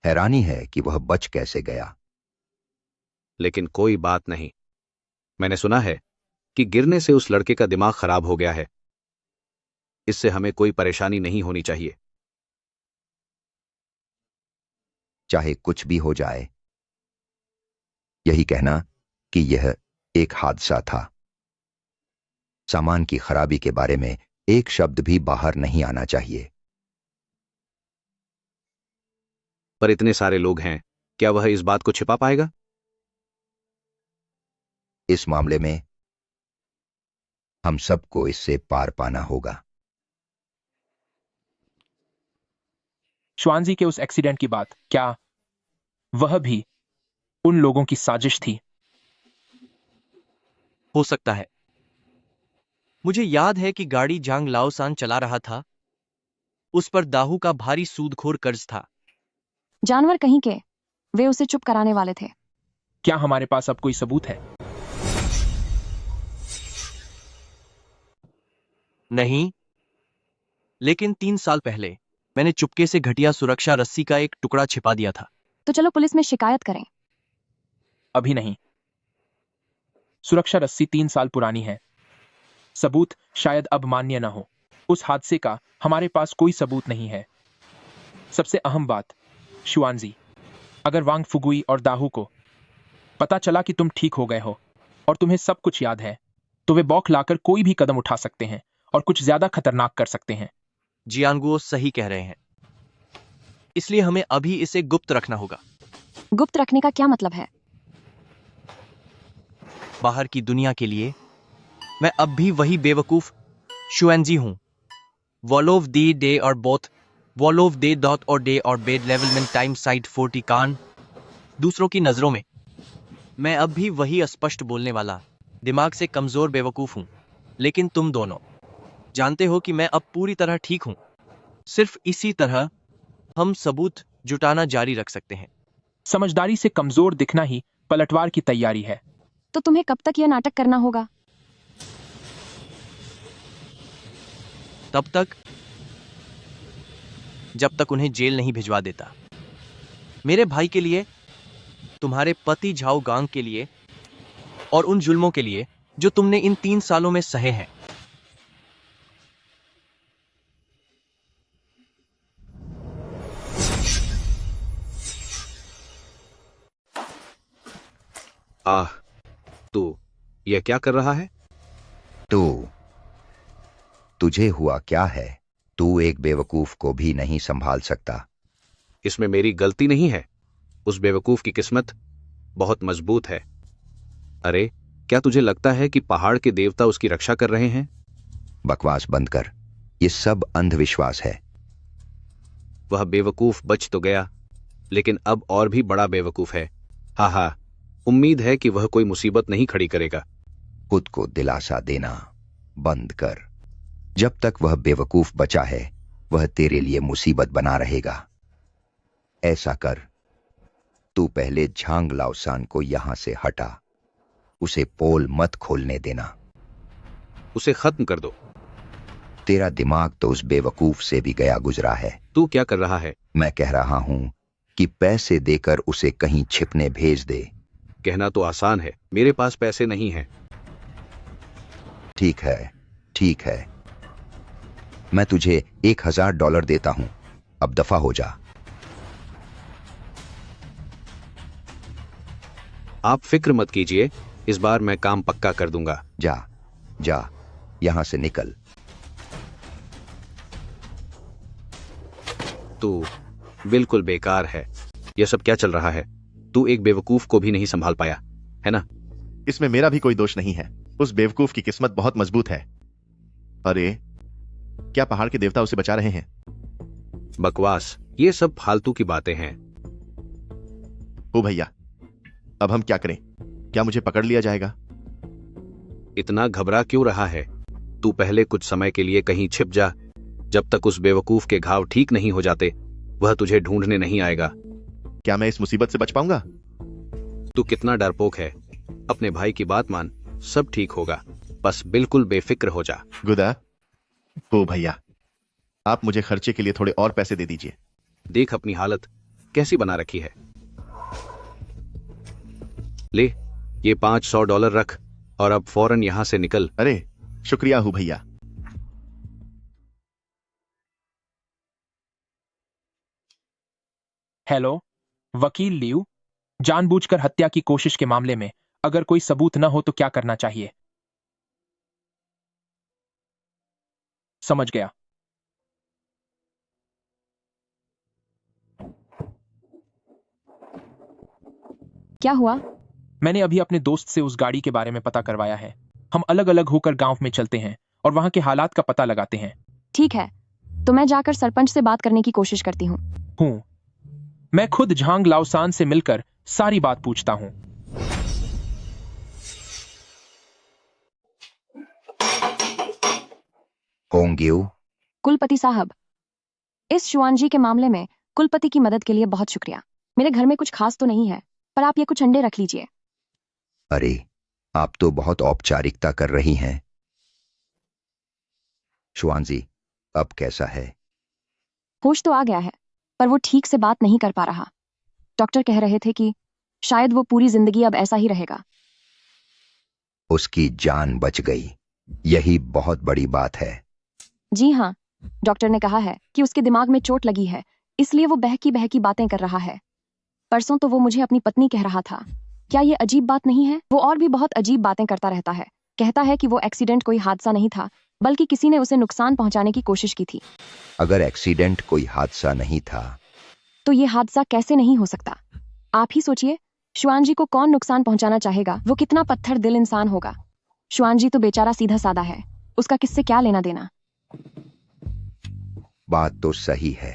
हैरानी है कि वह बच कैसे गया। लेकिन कोई बात नहीं। मैंने सुना है कि गिरने से उस लड़के का दिमाग खराब हो गया है। इससे हमें कोई परेशानी नहीं होनी चाहिए। चाहे कुछ भी हो जाए, यही कहना कि यह एक हादसा था। सामान की खराबी के बारे में एक शब्द भी बाहर नहीं आना चाहिए। पर इतने सारे लोग हैं, क्या वह इस बात को छिपा पाएगा? इस मामले में हम सबको इससे पार पाना होगा। श्वान जी के उस एक्सीडेंट की बात, क्या वह भी उन लोगों की साजिश थी? हो सकता है। मुझे याद है कि गाड़ी जांग लाओसान चला रहा था। उस पर दाहू का भारी सूदखोर कर्ज था। जानवर कहीं के, वे उसे चुप कराने वाले थे। क्या हमारे पास अब कोई सबूत है? नहीं, लेकिन 3 साल पहले मैंने चुपके से घटिया सुरक्षा रस्सी का एक टुकड़ा छिपा दिया था। तो चलो पुलिस में शिकायत करें। अभी नहीं। सुरक्षा रस्सी 3 साल पुरानी है। सबूत शायद अब मान्य न हो। उस हादसे का हमारे पास कोई सबूत नहीं है। सबसे अहम बात, शुआन जी, अगर वांग फुगुई और दाहू को पता चला कि तुम ठीक हो गए हो और तुम्हें सब कुछ याद है, तो वे बौखलाकर कोई भी कदम उठा सकते हैं और कुछ ज्यादा खतरनाक कर सकते हैं। जियानगुओ सही कह रहे हैं। इसलिए हमें अभी इसे गुप्त रखना होगा। गुप्त रखने का क्या मतलब है? बाहर की दुनिया के लिए मैं अब भी वही बेवकूफ शुएनजी हूं। वॉलोव दी डे और बोथ वॉलोव दे डॉट और डे और बेड लेवल में टाइम साइड 40 कान। दूसरों की नजरों में मैं अब भी वही अस्पष्ट बोलने वाला, दिमाग से कमजोर बेवकूफ हूं। लेकिन तुम दोनों जानते हो कि मैं अब पूरी तरह ठीक हूं। सिर्फ इसी तरह हम सबूत जुटाना जारी रख सकते हैं। समझदारी से कमजोर दिखना ही पलटवार की तैयारी है। तो तुम्हें कब तक यह नाटक करना होगा? तब तक जब तक उन्हें जेल नहीं भिजवा देता। मेरे भाई के लिए, तुम्हारे पति झाओ गांग के लिए और उन जुल्मों के लिए जो तुमने इन 3 सालों में सहे हैं। आह, तू यह क्या कर रहा है? तुझे हुआ क्या है? तू एक बेवकूफ को भी नहीं संभाल सकता। इसमें मेरी गलती नहीं है। उस बेवकूफ की किस्मत बहुत मजबूत है। अरे, क्या तुझे लगता है कि पहाड़ के देवता उसकी रक्षा कर रहे हैं? बकवास बंद कर। ये सब अंधविश्वास है। वह बेवकूफ बच तो गया, लेकिन अब और भी बड़ा बेवकूफ है। हा हा, उम्मीद है कि वह कोई मुसीबत नहीं खड़ी करेगा। खुद को दिलासा देना बंद कर। जब तक वह बेवकूफ बचा है, वह तेरे लिए मुसीबत बना रहेगा। ऐसा कर, तू पहले झांग लाओसान को यहां से हटा। उसे पोल मत खोलने देना। उसे खत्म कर दो। तेरा दिमाग तो उस बेवकूफ से भी गया गुजरा है। तू क्या कर रहा है? मैं कह रहा हूं कि पैसे देकर उसे कहीं छिपने भेज दे। कहना तो आसान है, मेरे पास पैसे नहीं हैं। ठीक है, ठीक है। मैं तुझे $1000 देता हूं। अब दफा हो जा। आप फिक्र मत कीजिए, इस बार मैं काम पक्का कर दूंगा। जा, जा, यहां से निकल। तू बिल्कुल बेकार है। यह सब क्या चल रहा है? तू एक बेवकूफ को भी नहीं संभाल पाया, है ना? इसमें मेरा भी कोई दोष नहीं है। उस बेवकूफ की किस्मत बहुत मजबूत है। अरे, क्या पहाड़ के देवता उसे बचा रहे हैं? बकवास, ये सब फालतू की बातें हैं। ओ भैया, अब हम क्या करें? क्या मुझे पकड़ लिया जाएगा? इतना घबरा क्यों रहा है? तू पहले कुछ समय के लिए कहीं छिप जा। जब तक उस बेवकूफ के घाव ठीक नहीं हो जाते, वह तुझे ढूंढने नहीं आएगा। क्या मैं इस मुसीबत से बच पाऊंगा? तू कितना डरपोक है। अपने भाई की बात मान, सब ठीक होगा। बस बिल्कुल बेफिक्र हो जा। गुदा, ओ भैया, आप मुझे खर्चे के लिए थोड़े और पैसे दे दीजिए। देख अपनी हालत कैसी बना रखी है। ले, ये $500 रख और अब फौरन यहां से निकल। अरे, शुक्रिया हूं भैया। हेलो, वकील लियू। जानबूझकर हत्या की कोशिश के मामले में अगर कोई सबूत न हो तो क्या करना चाहिए? समझ गया। क्या हुआ? मैंने अभी अपने दोस्त से उस गाड़ी के बारे में पता करवाया है। हम अलग अलग होकर गांव में चलते हैं और वहां के हालात का पता लगाते हैं। ठीक है, तो मैं जाकर सरपंच से बात करने की कोशिश करती हूँ। मैं खुद झांग लाओसान से मिलकर सारी बात पूछता हूँ। होंग्यू, कुलपति साहब, इस शुआनजी के मामले में कुलपति की मदद के लिए बहुत शुक्रिया। मेरे घर में कुछ खास तो नहीं है, पर आप ये कुछ अंडे रख लीजिए। अरे, आप तो बहुत औपचारिकता कर रही हैं। शुआनजी, अब कैसा है? होश तो आ गया है, पर वो ठीक से बात नहीं कर पा रहा। डॉक्टर कह रहे थे कि शायद वो पूरी जिंदगी अब ऐसा ही रहेगा। उसकी जान बच गई, यही बहुत बड़ी बात है। जी हाँ, डॉक्टर ने कहा है कि उसके दिमाग में चोट लगी है, इसलिए वो बहकी बहकी बातें कर रहा है। परसों तो वो मुझे अपनी पत्नी कह रहा था। क्या ये अजीब बात नहीं है? वो और भी बहुत अजीब बातें करता रहता है। कहता है कि वो एक्सीडेंट कोई हादसा नहीं था, बल्कि किसी ने उसे नुकसान पहुंचाने की कोशिश की थी। अगर एक्सीडेंट कोई हादसा नहीं था, तो ये हादसा कैसे नहीं हो सकता? आप ही सोचिए, शुआनजी को कौन नुकसान पहुंचाना चाहेगा? वो कितना पत्थर दिल इंसान होगा। शुआनजी तो बेचारा सीधा साधा है, उसका किससे क्या लेना देना। बात तो सही है।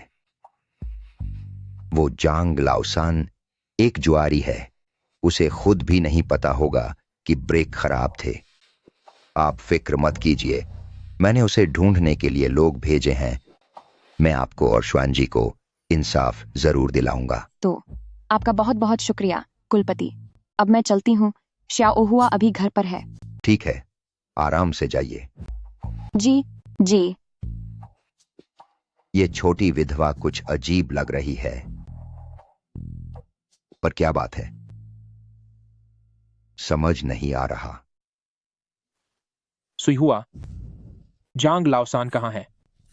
वो जांग लाओसान एक जुआरी है। उसे खुद भी नहीं पता होगा कि ब्रेक खराब थे। आप फिक्र मत कीजिए, मैंने उसे ढूंढने के लिए लोग भेजे हैं। मैं आपको और श्वान जी को इंसाफ जरूर दिलाऊंगा। तो आपका बहुत बहुत शुक्रिया कुलपति। अब मैं चलती हूँ। श्याओहुआ अभी घर पर है। ठीक है, आराम से जाइए। जी जी। ये छोटी विधवा कुछ अजीब लग रही है, पर क्या बात है समझ नहीं आ रहा। सुईहुआ, जांग लाओसान कहाँ है?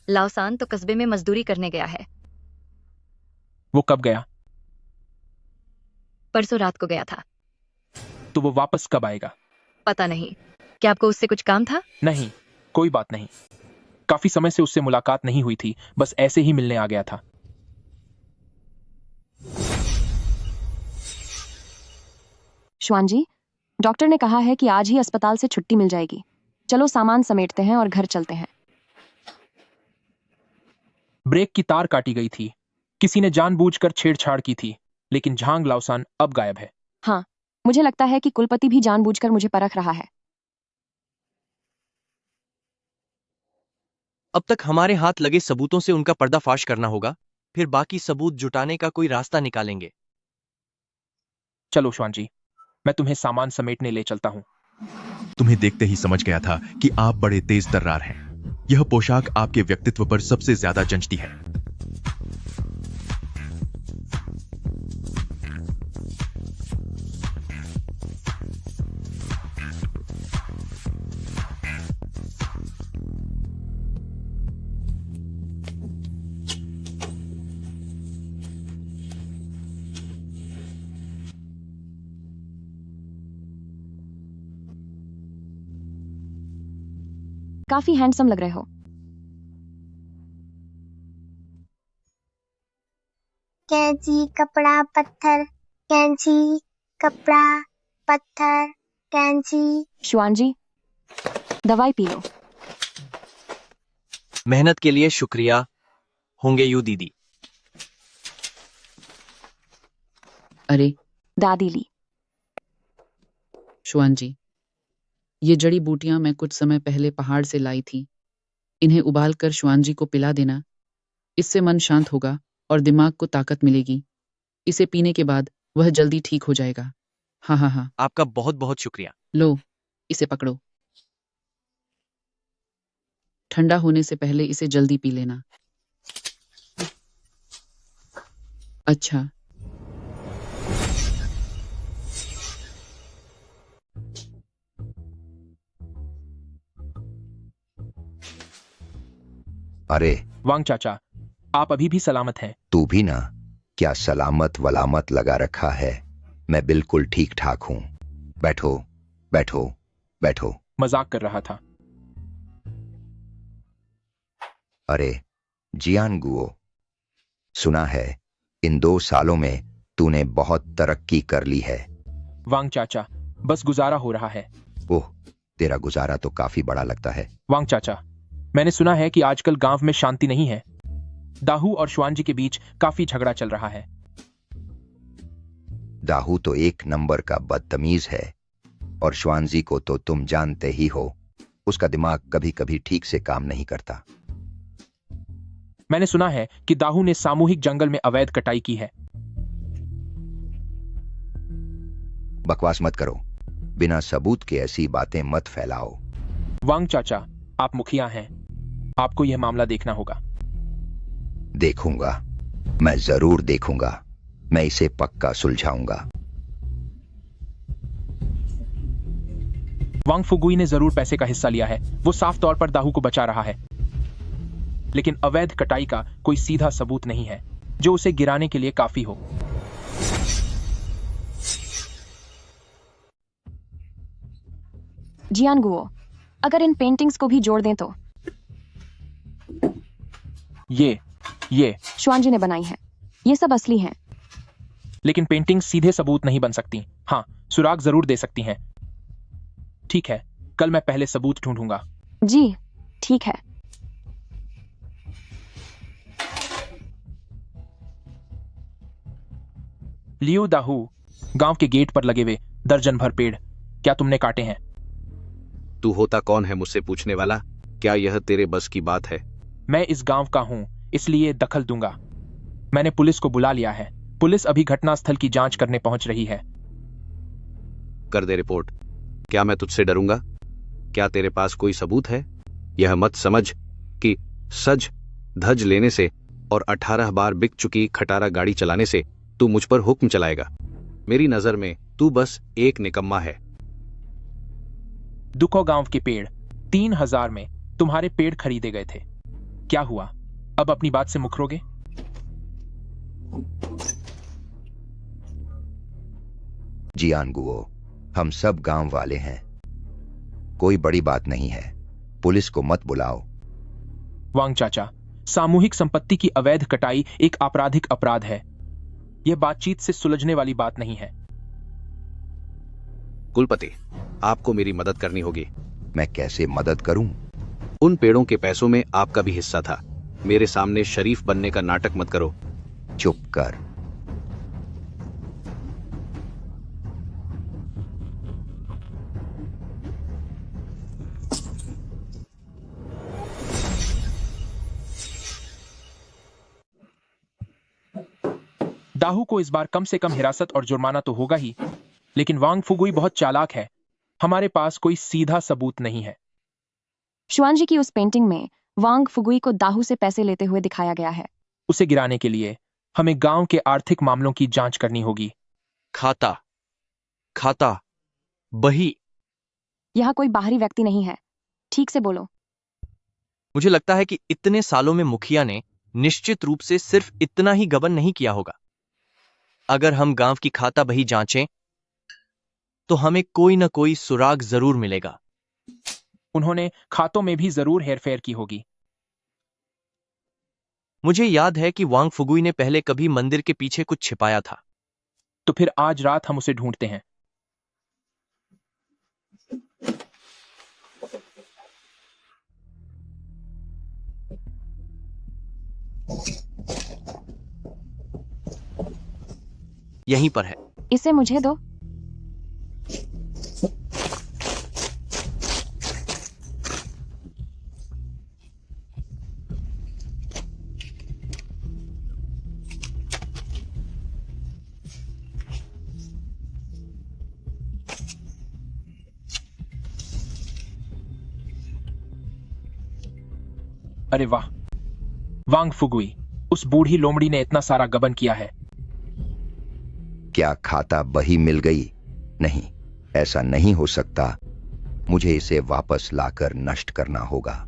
लाओसान तो कस्बे में मजदूरी करने गया है। वो कब गया? परसों रात को गया था। तो वो वापस कब आएगा? पता नहीं। क्या आपको उससे कुछ काम था? नहीं, कोई बात नहीं। काफी समय से उससे मुलाकात नहीं हुई थी, बस ऐसे ही मिलने आ गया था। श्वान जी, डॉक्टर ने कहा है कि आज ही अस्पताल से छुट्टी मिल जाएगी। चलो सामान समेटते हैं और घर चलते हैं। ब्रेक की तार काटी गई थी। किसी ने जानबूझकर छेड़छाड़ की थी, लेकिन झांग लाओसान अब गायब है। हाँ, मुझे लगता है कि कुलपति भी जानबूझकर मुझे परख रहा है। अब तक हमारे हाथ लगे सबूतों से उनका पर्दाफाश करना होगा, फिर बाकी सबूत जुटाने का कोई रास्ता निकालेंगे। चलो श्वान जी, मैं तुम्हें सामान समेटने ले चलता हूँ। तुम्हें देखते ही समझ गया था कि आप बड़े तेज तर्रार हैं। यह पोशाक आपके व्यक्तित्व पर सबसे ज्यादा जंचती है। काफी हैंडसम लग रहे हो। कैंची कपड़ा पत्थर, कैंची कपड़ा पत्थर, कैंची। श्वान जी, दवाई पी लो। मेहनत के लिए शुक्रिया होंगे यू दीदी। अरे दादी ली। श्वान जी, ये जड़ी बूटियां मैं कुछ समय पहले पहाड़ से लाई थी। इन्हें उबालकर श्वान जी को पिला देना। इससे मन शांत होगा और दिमाग को ताकत मिलेगी। इसे पीने के बाद वह जल्दी ठीक हो जाएगा। हाँ हाँ हाँ। आपका बहुत बहुत शुक्रिया। लो, इसे पकड़ो। ठंडा होने से पहले इसे जल्दी पी लेना। अच्छा। अरे वांग चाचा, आप अभी भी सलामत हैं? तू भी ना, क्या सलामत वलामत लगा रखा है। मैं बिल्कुल ठीक ठाक हूं। बैठो बैठो बैठो। मजाक कर रहा था। अरे जियान गुओ, सुना है इन 2 सालों में तूने बहुत तरक्की कर ली है। वांग चाचा, बस गुजारा हो रहा है। ओह, तेरा गुजारा तो काफी बड़ा लगता है। वांग चाचा, मैंने सुना है कि आजकल गांव में शांति नहीं है। दाहू और श्वान जी के बीच काफी झगड़ा चल रहा है। दाहू तो 1 नंबर का बदतमीज है, और श्वानजी को तो तुम जानते ही हो। उसका दिमाग कभी कभी ठीक से काम नहीं करता। मैंने सुना है कि दाहू ने सामूहिक जंगल में अवैध कटाई की है। बकवास मत करो। बिना सबूत के ऐसी बातें मत फैलाओ। वांग चाचा, आप मुखिया हैं। आपको यह मामला देखना होगा। देखूंगा, मैं जरूर देखूंगा। मैं इसे पक्का सुलझाऊंगा। वांग फुगुई ने जरूर पैसे का हिस्सा लिया है। वो साफ तौर पर दाहू को बचा रहा है, लेकिन अवैध कटाई का कोई सीधा सबूत नहीं है जो उसे गिराने के लिए काफी हो। जियान गुओ, अगर इन पेंटिंग्स को भी जोड़ दें तो। ये श्वान जी ने बनाई है। ये सब असली हैं। लेकिन पेंटिंग सीधे सबूत नहीं बन सकती। हाँ, सुराग जरूर दे सकती हैं। ठीक है, कल मैं पहले सबूत ढूंढूंगा। जी ठीक है। लियो दाहू, गांव के गेट पर लगे हुए दर्जन भर पेड़ क्या तुमने काटे हैं? तू होता कौन है मुझसे पूछने वाला? क्या यह तेरे बस की बात है? मैं इस गांव का हूं, इसलिए दखल दूंगा। मैंने पुलिस को बुला लिया है। पुलिस अभी घटनास्थल की जांच करने पहुंच रही है। कर दे रिपोर्ट। क्या मैं तुझसे डरूंगा? क्या तेरे पास कोई सबूत है? यह मत समझ कि सज धज लेने से और 18 बार बिक चुकी खटारा गाड़ी चलाने से तू मुझ पर हुक्म चलाएगा। मेरी नजर में तू बस एक निकम्मा है। दुखो गांव के पेड़ 3000 में तुम्हारे पेड़ खरीदे गए थे। क्या हुआ? अब अपनी बात से मुकरोगे? जियानगुओ, हम सब गांव वाले हैं, कोई बड़ी बात नहीं है, पुलिस को मत बुलाओ। वांग चाचा, सामूहिक संपत्ति की अवैध कटाई एक आपराधिक अपराध है। यह बातचीत से सुलझने वाली बात नहीं है। कुलपति, आपको मेरी मदद करनी होगी। मैं कैसे मदद करूं? उन पेड़ों के पैसों में आपका भी हिस्सा था। मेरे सामने शरीफ बनने का नाटक मत करो। चुप कर। दाहू को इस बार कम से कम हिरासत और जुर्माना तो होगा ही, लेकिन वांग फुगुई बहुत चालाक है। हमारे पास कोई सीधा सबूत नहीं है। शुआनजी की उस पेंटिंग में वांग फुगुई को दाहू से पैसे लेते हुए दिखाया गया है। उसे गिराने के लिए हमें गांव के आर्थिक मामलों की जांच करनी होगी। खाता, खाता, बही। यह कोई बाहरी व्यक्ति नहीं है। ठीक से बोलो। मुझे लगता है कि इतने सालों में मुखिया ने निश्चित रूप से सिर्फ इतना ही गबन नहीं किया होगा। अगर हम गांव की खाता बही जांचें तो हमें कोई ना कोई सुराग जरूर मिलेगा। उन्होंने खातों में भी जरूर हेरफेर की होगी। मुझे याद है कि वांग फुगुई ने पहले कभी मंदिर के पीछे कुछ छिपाया था। तो फिर आज रात हम उसे ढूंढते हैं। यहीं पर है। इसे मुझे दो। अरे वाह, वांग फुगुई, उस बूढ़ी लोमड़ी ने इतना सारा गबन किया है। क्या खाता बही मिल गई? नहीं, ऐसा नहीं हो सकता। मुझे इसे वापस लाकर नष्ट करना होगा।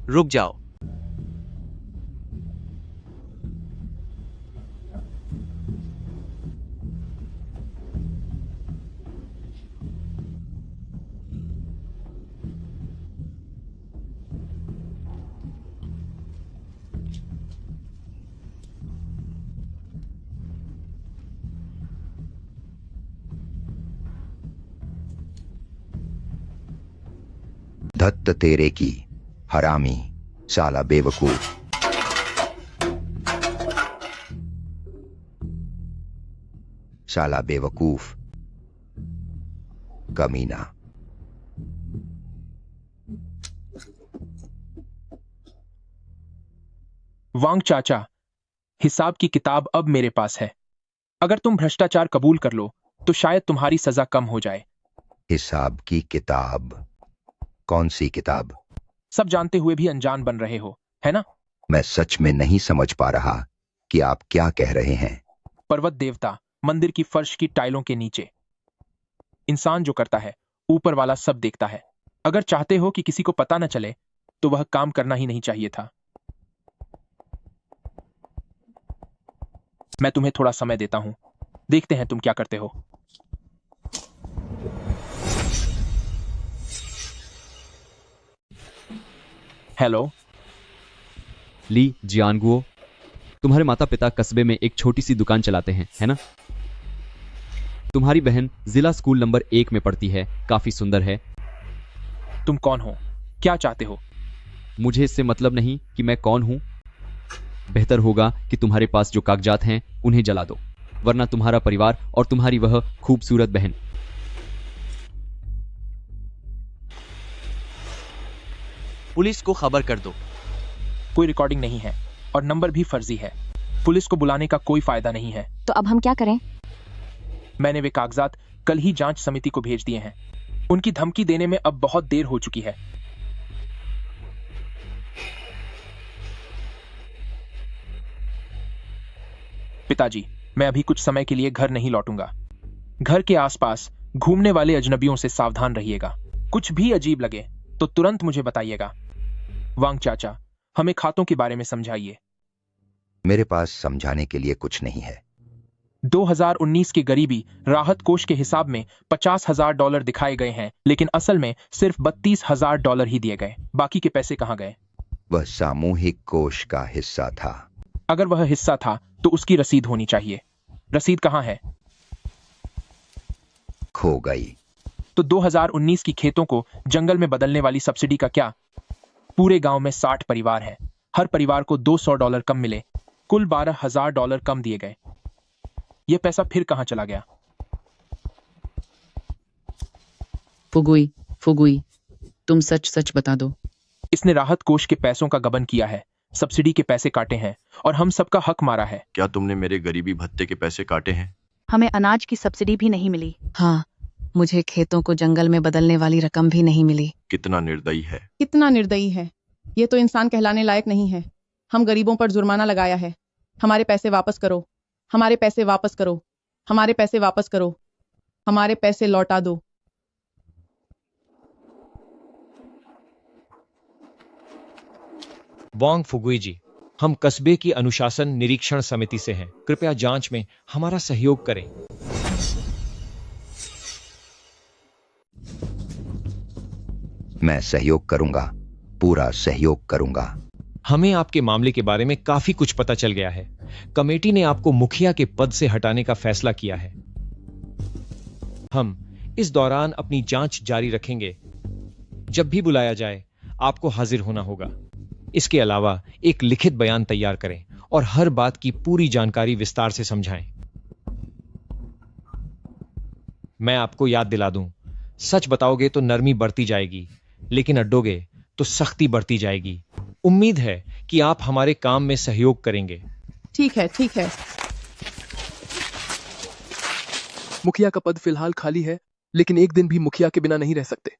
रुक जाओ। धत्त तेरे की, हरामी, साला बेवकूफ। साला बेवकूफ, कमीना। वांग चाचा, हिसाब की किताब अब मेरे पास है। अगर तुम भ्रष्टाचार कबूल कर लो तो शायद तुम्हारी सजा कम हो जाए। हिसाब की किताब? कौन सी किताब? सब जानते हुए भी अनजान बन रहे हो, है ना? मैं सच में नहीं समझ पा रहा कि आप क्या कह रहे हैं। पर्वत देवता मंदिर की फर्श की टाइलों के नीचे। इंसान जो करता है ऊपर वाला सब देखता है। अगर चाहते हो कि किसी को पता न चले तो वह काम करना ही नहीं चाहिए था। मैं तुम्हें थोड़ा समय देता हूं, देखते हैं तुम क्या करते हो। हेलो ली जियानगुओ, तुम्हारे माता पिता कस्बे में एक छोटी सी दुकान चलाते हैं, है ना? तुम्हारी बहन जिला स्कूल नंबर 1 में पढ़ती है, काफी सुंदर है। तुम कौन हो? क्या चाहते हो? मुझे इससे मतलब नहीं कि मैं कौन हूं। बेहतर होगा कि तुम्हारे पास जो कागजात हैं उन्हें जला दो, वरना तुम्हारा परिवार और तुम्हारी वह खूबसूरत बहन। पुलिस को खबर कर दो। कोई रिकॉर्डिंग नहीं है और नंबर भी फर्जी है। पुलिस को बुलाने का कोई फायदा नहीं है। तो अब हम क्या करें? मैंने वे कागजात कल ही जांच समिति को भेज दिए हैं। उनकी धमकी देने में अब बहुत देर हो चुकी है। पिताजी, मैं अभी कुछ समय के लिए घर नहीं लौटूंगा। घर के आसपास घूमने वाले अजनबियों से सावधान रहिएगा। कुछ भी अजीब लगे तो तुरंत मुझे बताइएगा। वांग चाचा, हमें खातों के बारे में समझाइए। मेरे पास समझाने के लिए कुछ नहीं है। 2019 के गरीबी राहत कोष के हिसाब में $50,000 दिखाए गए हैं, लेकिन असल में सिर्फ $32,000 ही दिए गए। बाकी के पैसे कहाँ गए? वह सामूहिक कोष का हिस्सा था। अगर वह हिस्सा था तो उसकी रसीद होनी चाहिए। रसीद कहाँ है? खो गई। तो 2019 की खेतों को जंगल में बदलने वाली सब्सिडी का क्या? पूरे गांव में 60 परिवार हैं। हर परिवार को $200 कम मिले। कुल $12,000 कम दिए गए। यह पैसा फिर कहां चला गया? फुगुई, तुम सच सच बता दो। इसने राहत कोष के पैसों का गबन किया है, सब्सिडी के पैसे काटे हैं और हम सबका हक मारा है। क्या तुमने मेरे गरीबी भत्ते के पैसे काटे हैं? हमें अनाज की सब्सिडी भी नहीं मिली। हाँ, मुझे खेतों को जंगल में बदलने वाली रकम भी नहीं मिली। कितना निर्दयी है। कितना निर्दयी है। ये तो इंसान कहलाने लायक नहीं है। हम गरीबों पर जुर्माना लगाया है। हमारे पैसे वापस करो, हमारे पैसे वापस करो, हमारे पैसे वापस करो, हमारे पैसे लौटा दो। वांग फुगुई जी, हम कस्बे की अनुशासन निरीक्षण समिति से हैं। कृपया जांच में हमारा सहयोग करें। मैं सहयोग करूंगा, पूरा सहयोग करूंगा। हमें आपके मामले के बारे में काफी कुछ पता चल गया है। कमेटी ने आपको मुखिया के पद से हटाने का फैसला किया है। हम इस दौरान अपनी जांच जारी रखेंगे। जब भी बुलाया जाए आपको हाजिर होना होगा। इसके अलावा एक लिखित बयान तैयार करें और हर बात की पूरी जानकारी विस्तार से समझाएं। मैं आपको याद दिला दूं, सच बताओगे तो नरमी बढ़ती जाएगी, लेकिन अड्डोगे तो सख्ती बढ़ती जाएगी। उम्मीद है कि आप हमारे काम में सहयोग करेंगे। ठीक है, ठीक है। मुखिया का पद फिलहाल खाली है, लेकिन एक दिन भी मुखिया के बिना नहीं रह सकते।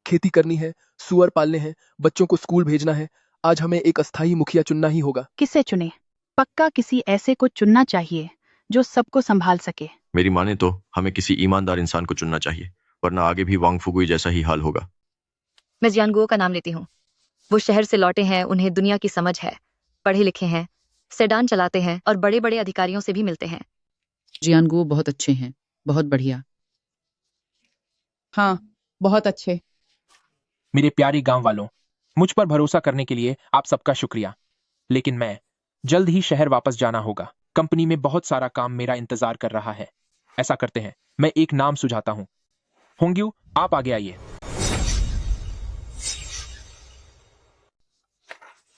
खेती करनी है, सुअर पालने हैं, बच्चों को स्कूल भेजना है। आज हमें एक अस्थायी मुखिया चुनना ही होगा। किसे चुने? पक्का किसी ऐसे को चुनना चाहिए जो सबको संभाल सके। मेरी माने तो हमें किसी ईमानदार इंसान को चुनना चाहिए, वरना आगे भी वांग फुगुई जैसा ही हाल होगा। मैं जियानगुओ का नाम लेती हूँ। वो शहर से लौटे हैं, उन्हें दुनिया की समझ है, पढ़े लिखे हैं, सेडान चलाते हैं और बड़े बड़े अधिकारियों से भी मिलते हैं। जियानगुओ बहुत अच्छे हैं, बहुत बढ़िया। हाँ, बहुत अच्छे। मेरे प्यारे गांव वालों, मुझ पर भरोसा करने के लिए आप सबका शुक्रिया। लेकिन मैं जल्द ही शहर वापस जाना होगा। कंपनी में बहुत सारा काम मेरा इंतजार कर रहा है। ऐसा करते हैं, मैं एक नाम सुझाता हूं। होंग्यू, आप आगे आइए।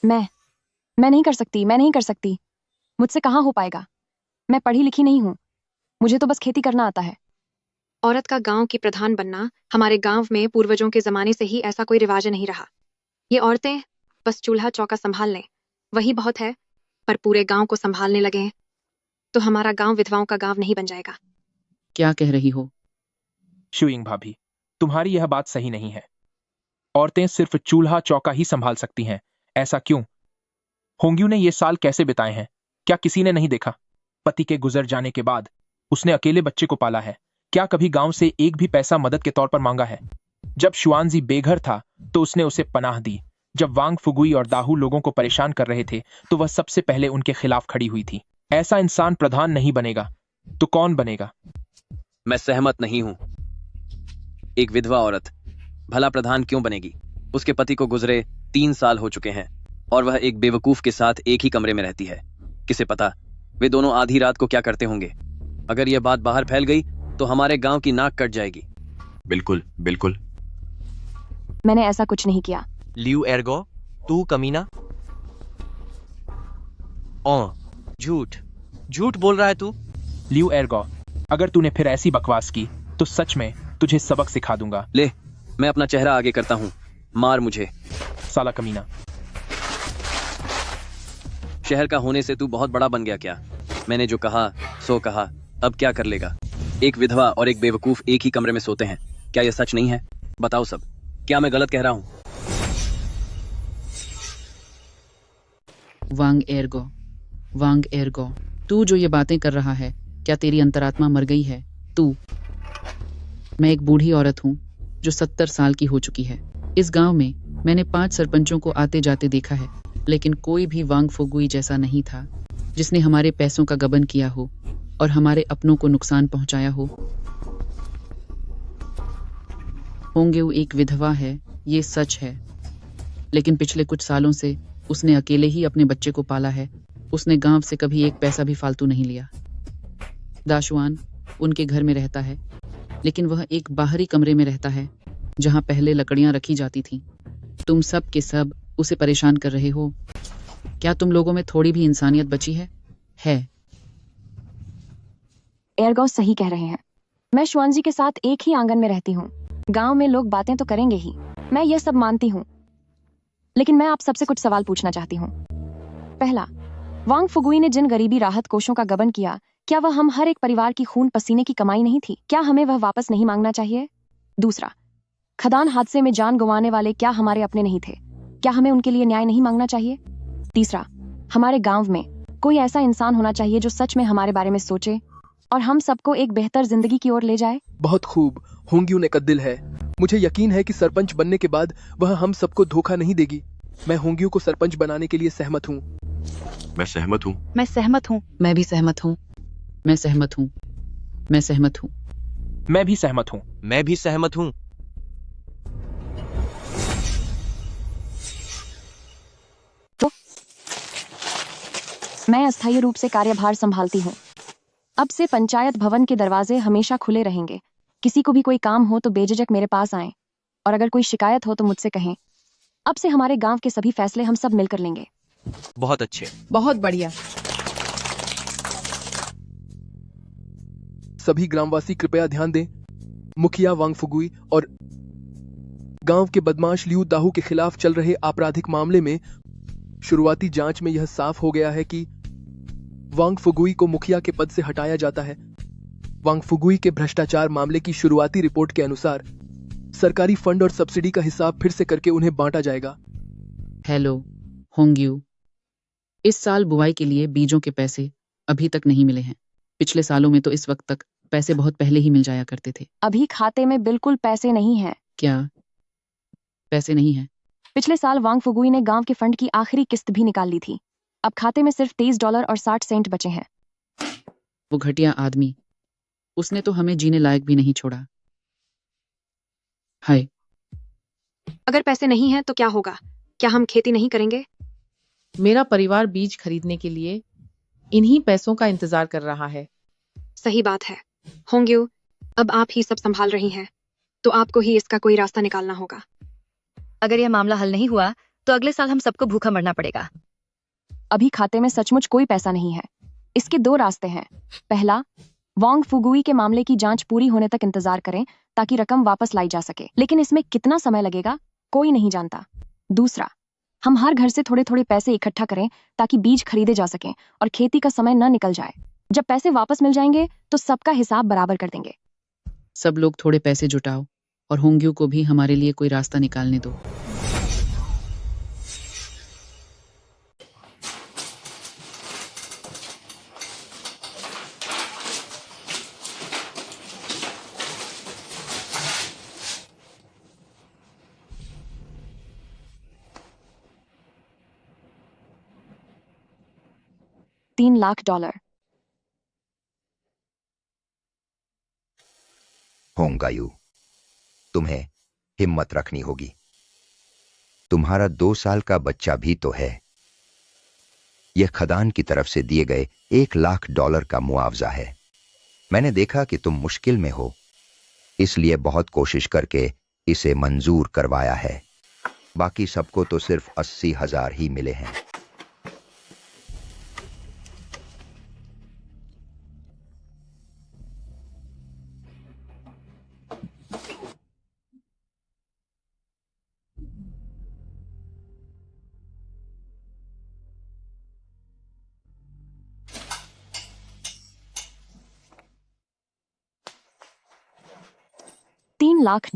मैं नहीं कर सकती, मैं नहीं कर सकती। मुझसे कहाँ हो पाएगा। मैं पढ़ी लिखी नहीं हूँ। मुझे तो बस खेती करना आता है। औरत का गांव की प्रधान बनना हमारे गांव में पूर्वजों के जमाने से ही ऐसा कोई रिवाज नहीं रहा। ये औरतें बस चूल्हा चौका संभाल लें, वही बहुत है। पर पूरे गांव को संभालने लगे तो हमारा गांव विधवाओं का गांव नहीं बन जाएगा। क्या कह रही हो? शुइंग भाभी, तुम्हारी यह बात सही नहीं है। औरतें सिर्फ चूल्हा चौका ही संभाल सकती हैं। ऐसा क्यों? होंग्यू ने ये साल कैसे बिताए हैं, क्या किसी ने नहीं देखा? पति के गुजर जाने के बाद उसने अकेले बच्चे को पाला है। क्या कभी गांव से एक भी पैसा मदद के तौर पर मांगा है? जब शुआनजी बेघर था तो उसने उसे पनाह दी। जब वांग फुगुई और दाहू लोगों को परेशान कर रहे थे तो वह सबसे पहले उनके खिलाफ खड़ी हुई थी। ऐसा इंसान प्रधान नहीं बनेगा तो कौन बनेगा? मैं सहमत नहीं हूं। एक विधवा औरत भला प्रधान क्यों बनेगी? उसके पति को गुजरे 3 साल हो चुके हैं और वह एक बेवकूफ के साथ एक ही कमरे में रहती है। किसे पता वे दोनों आधी रात को क्या करते होंगे। अगर यह बात बाहर फैल गई तो हमारे गांव की नाक कट जाएगी। बिल्कुल बिल्कुल। मैंने ऐसा कुछ नहीं किया। लियू एर्गो, तू कमीना। ओ, झूठ झूठ बोल रहा है तू। लियू एर्गो, अगर तूने फिर ऐसी बकवास की तो सच में तुझे सबक सिखा दूंगा। ले, मैं अपना चेहरा आगे करता हूं, मार मुझे। साला कमीना। शहर का होने से तू बहुत बड़ा बन गया क्या? मैंने जो कहा सो कहा, अब क्या कर लेगा? एक विधवा और एक बेवकूफ एक ही कमरे में सोते हैं, क्या यह सच नहीं है? बताओ सब, क्या मैं गलत कह रहा हूं? वांग एर्गो, तू जो ये बातें कर रहा है, क्या तेरी अंतरात्मा मर गई है? तू। मैं एक बूढ़ी औरत हूँ जो 70 साल की हो चुकी है। इस गांव में मैंने 5 सरपंचों को आते जाते देखा है, लेकिन कोई भी वांग फुगुई जैसा नहीं था जिसने हमारे पैसों का गबन किया हो और हमारे अपनों को नुकसान पहुंचाया हो। होंगे एक विधवा है, ये सच है, लेकिन पिछले कुछ सालों से उसने अकेले ही अपने बच्चे को पाला है। उसने गांव से कभी एक पैसा भी फालतू नहीं लिया। दाशुआन उनके घर में रहता है, लेकिन वह एक बाहरी कमरे में रहता है जहां पहले लकड़ियां रखी जाती थीं। तुम सब के सब उसे परेशान कर रहे हो। क्या तुम लोगों में थोड़ी भी इंसानियत बची है? एर्गो सही कह रहे हैं। मैं शुआनजी के साथ एक ही आंगन में रहती हूँ। गांव में लोग बातें तो करेंगे ही, मैं ये सब मानती हूँ, लेकिन मैं आप सबसे कुछ सवाल पूछना चाहती हूँ। पहला, वांग फुगुई ने जिन गरीबी राहत कोषों का गबन किया, क्या वह हम हर एक परिवार की खून पसीने की कमाई नहीं थी? क्या हमें वह वापस नहीं मांगना चाहिए? दूसरा, खदान हादसे में जान गंवाने वाले क्या हमारे अपने नहीं थे? क्या हमें उनके लिए न्याय नहीं मांगना चाहिए? तीसरा, हमारे गांव में कोई ऐसा इंसान होना चाहिए जो सच में हमारे बारे में सोचे और हम सबको एक बेहतर जिंदगी की ओर ले जाए। बहुत खूब, होंग्यू ने कद्दिल है। मुझे यकीन है कि सरपंच बनने के बाद वह हम सबको धोखा नहीं देगी। मैं होंग्यू को सरपंच बनाने के लिए सहमत हूँ। मैं सहमत हूँ। मैं सहमत हूँ। मैं भी सहमत हूँ। मैं सहमत हूँ। मैं सहमत हूँ। मैं भी सहमत हूँ। मैं भी सहमत हूँ। मैं अस्थायी रूप से कार्यभार संभालती हूँ। अब से पंचायत भवन के दरवाजे हमेशा खुले रहेंगे। किसी को भी कोई काम हो तो बेझिझक मेरे पास आएं, और अगर कोई शिकायत हो तो मुझसे कहें। अब से हमारे गांव के सभी फैसले हम सब मिलकर लेंगे। बहुत अच्छे। बहुत बढ़िया। सभी ग्रामवासी कृपया ध्यान दें। मुखिया वांग फुगुई और गांव के बदमाश लियू दाहू के खिलाफ चल रहे आपराधिक मामले में शुरुआती जांच में यह साफ हो गया है कि वांग फुगुई को मुखिया के पद से हटाया जाता है। वांग फुगुई के भ्रष्टाचार मामले की शुरुआती रिपोर्ट के अनुसार सरकारी फंड और सब्सिडी का हिसाब फिर से करके उन्हें बांटा जाएगा। हेलो होंग्यू, इस साल बुआई के लिए बीजों के पैसे अभी तक नहीं मिले हैं। पिछले सालों में तो इस वक्त तक पैसे बहुत पहले ही मिल जाया करते थे। अभी खाते में बिल्कुल पैसे नहीं हैं। क्या पैसे नहीं हैं? पिछले साल वांग फुगुई ने गांव के फंड की आखिरी किस्त भी निकाल ली थी। अब खाते में सिर्फ $23 और 60 सेंट बचे हैं। वो घटिया आदमी, उसने तो हमें जीने लायक भी नहीं छोड़ा। हाय, अगर पैसे नहीं हैं तो क्या होगा? क्या हम खेती नहीं करेंगे? मेरा परिवार बीज खरीदने के लिए इन्हीं पैसों का इंतजार कर रहा है। सही बात है। होंग्यू, अब आप ही सब संभाल रही हैं, तो आपको ही इसका कोई रास्ता निकालना होगा। अगर यह मामला हल नहीं हुआ तो अगले साल हम सबको भूखा मरना पड़ेगा। अभी खाते में सचमुच कोई पैसा नहीं है। इसके 2 रास्ते हैं। पहला, वांग फुगुई के मामले की जांच पूरी होने तक इंतजार करें ताकि रकम वापस लाई जा सके, लेकिन इसमें कितना समय लगेगा कोई नहीं जानता। दूसरा, हम हर घर से थोड़े थोड़े पैसे इकट्ठा करें ताकि बीज खरीदे जा सकें और खेती का समय न निकल जाए। जब पैसे वापस मिल जाएंगे तो सबका हिसाब बराबर कर देंगे। सब लोग थोड़े पैसे जुटाओ और होंग्यू को भी हमारे लिए कोई रास्ता निकालने दो। 3 लाख डॉलर। होंगायू, तुम्हें हिम्मत रखनी होगी। तुम्हारा 2 साल का बच्चा भी तो है। यह खदान की तरफ से दिए गए 1 लाख डॉलर का मुआवजा है। मैंने देखा कि तुम मुश्किल में हो, इसलिए बहुत कोशिश करके इसे मंजूर करवाया है। बाकी सबको तो सिर्फ 80,000 ही मिले हैं। $3 लाख।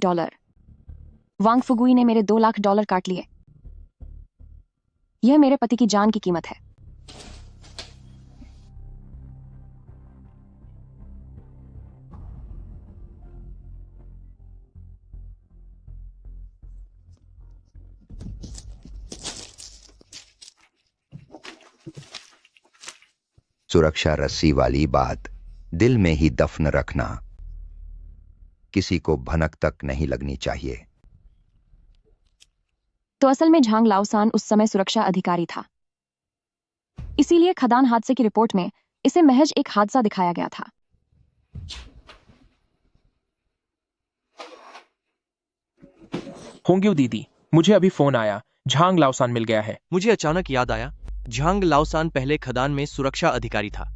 वांग फुगुई ने मेरे 2 लाख डॉलर काट लिए। यह मेरे पति की जान की कीमत है। सुरक्षा रस्सी वाली बात दिल में ही दफन रखना। किसी को भनक तक नहीं लगनी चाहिए। तो असल में झांग लाओसान उस समय सुरक्षा अधिकारी था। इसीलिए खदान हादसे की रिपोर्ट में इसे महज एक हादसा दिखाया गया था। होंग्यू दीदी, मुझे अभी फोन आया, झांग लाओसान मिल गया है। मुझे अचानक याद आया, झांग लाओसान पहले खदान में सुरक्षा अधिकारी था।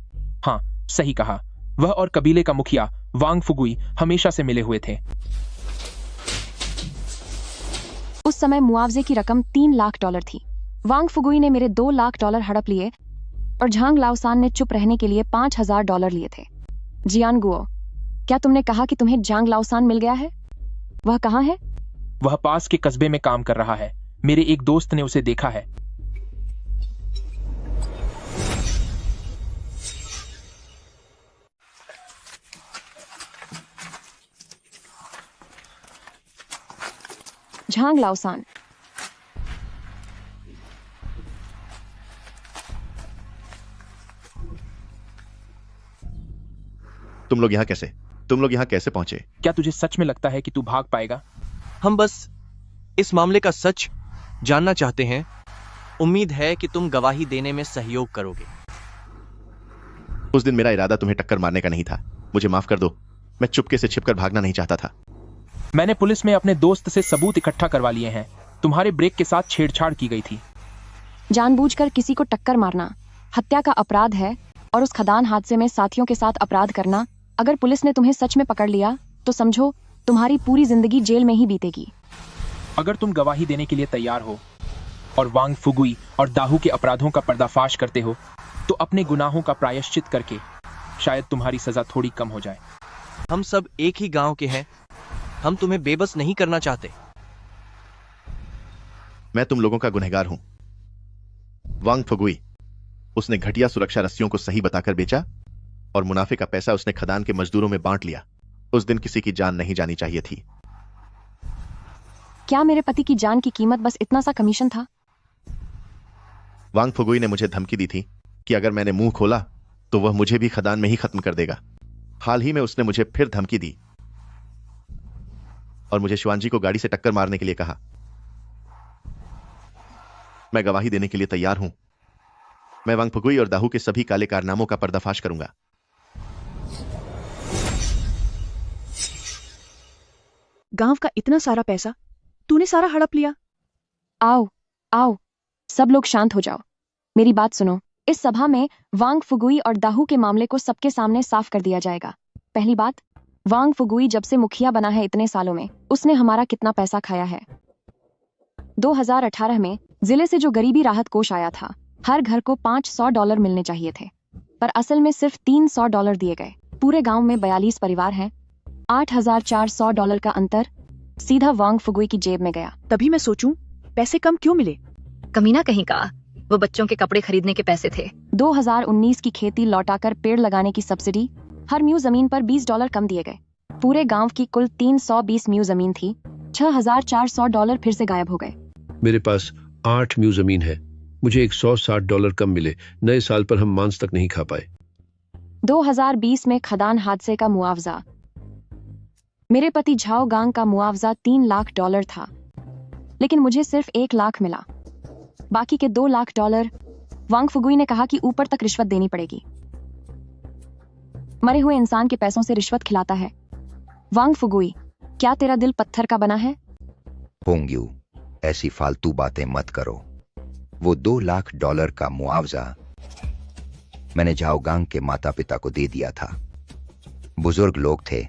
हाँ, सही कहा। वह और कबीले का मुखिया वांग फुगुई हमेशा से मिले हुए थे। उस समय मुआवजे की रकम 3 लाख डॉलर थी। वांग फुगुई ने मेरे 2 लाख डॉलर हड़प लिए और झांग लाओसान ने चुप रहने के लिए 5,000 डॉलर लिए थे। जियान गुओ, क्या तुमने कहा कि तुम्हें झांग लाओसान मिल गया है? वह कहाँ है? वह पास के कस्बे में काम कर रहा है। मेरे एक दोस्त ने उसे देखा है। झांग लाओसान। तुम लोग यहाँ कैसे पहुंचे? क्या तुझे सच में लगता है कि तू भाग पाएगा? हम बस इस मामले का सच जानना चाहते हैं। उम्मीद है कि तुम गवाही देने में सहयोग करोगे। उस दिन मेरा इरादा तुम्हें टक्कर मारने का नहीं था। मुझे माफ कर दो। मैं चुपके से छिपकर भागना नहीं चाहता था। मैंने पुलिस में अपने दोस्त से सबूत इकट्ठा करवा लिए हैं। तुम्हारे ब्रेक के साथ छेड़छाड़ की गई थी। जानबूझकर किसी को टक्कर मारना हत्या का अपराध है और उस खदान हादसे में साथियों के साथ अपराध करना। अगर पुलिस ने तुम्हें सच में पकड़ लिया तो समझो तुम्हारी पूरी जिंदगी जेल में ही बीतेगी। अगर तुम गवाही देने के लिए तैयार हो और वांग फुगुई और दाहू के अपराधों का पर्दाफाश करते हो तो अपने गुनाहों का प्रायश्चित करके शायद तुम्हारी सजा थोड़ी कम हो जाए। हम सब एक ही गांव के हैं। हम तुम्हें बेबस नहीं करना चाहते। मैं तुम लोगों का गुनहगार हूं। वांग फुगुई, उसने घटिया सुरक्षा रस्सियों को सही बताकर बेचा और मुनाफे का पैसा उसने खदान के मजदूरों में बांट लिया। उस दिन किसी की जान नहीं जानी चाहिए थी। क्या मेरे पति की जान की कीमत बस इतना सा कमीशन था? वांग फुगुई ने मुझे धमकी दी थी कि अगर मैंने मुंह खोला तो वह मुझे भी खदान में ही खत्म कर देगा। हाल ही में उसने मुझे फिर धमकी दी और मुझे शिवानजी को गाड़ी से टक्कर मारने के लिए कहा। मैं गवाही देने के लिए तैयार हूं। मैं वांग फुगुई और दाहू के सभी काले कारनामों का पर्दाफाश करूंगा। गांव का इतना सारा पैसा तूने सारा हड़प लिया? आओ, सब लोग शांत हो जाओ। मेरी बात सुनो। इस सभा में वांग फुगुई और दाहू के मामले को सबके सामने साफ कर दिया जाएगा। पहली बात, वांग फुगुई जब से मुखिया बना है इतने सालों में उसने हमारा कितना पैसा खाया है। 2018 में जिले से जो गरीबी राहत कोष आया था, हर घर को $500 मिलने चाहिए थे, पर असल में सिर्फ $300 दिए गए। पूरे गांव में 42 परिवार हैं। $8,400 का अंतर सीधा वांग फुगुई की जेब में गया। तभी मैं सोचूं पैसे कम क्यों मिले। कमीना कहीं का, वो बच्चों के कपड़े खरीदने के पैसे थे। 2019 की खेती लौटाकर पेड़ लगाने की सब्सिडी, हर म्यू जमीन पर $20 कम दिए गए। पूरे गांव की कुल 320 म्यू जमीन थी, $6,400 फिर से गायब हो गए। मेरे पास 8 म्यू जमीन है, मुझे $160 कम मिले। नए साल पर हम मांस तक नहीं खा पाए। 2020 में खदान हादसे का मुआवजा। मेरे पति झाओ गांग का मुआवजा $3 लाख था, लेकिन मुझे सिर्फ 1 लाख मिला। बाकी के $2 लाख वांग फुगुई ने कहा कि ऊपर तक रिश्वत देनी पड़ेगी। मरे हुए इंसान के पैसों से रिश्वत खिलाता है। वांग फुगुई, क्या तेरा दिल पत्थर का बना है? होंग्यू, ऐसी फालतू बातें मत करो। वो $2 लाख का मुआवजा मैंने झाओगांग के माता पिता को दे दिया था। बुजुर्ग लोग थे,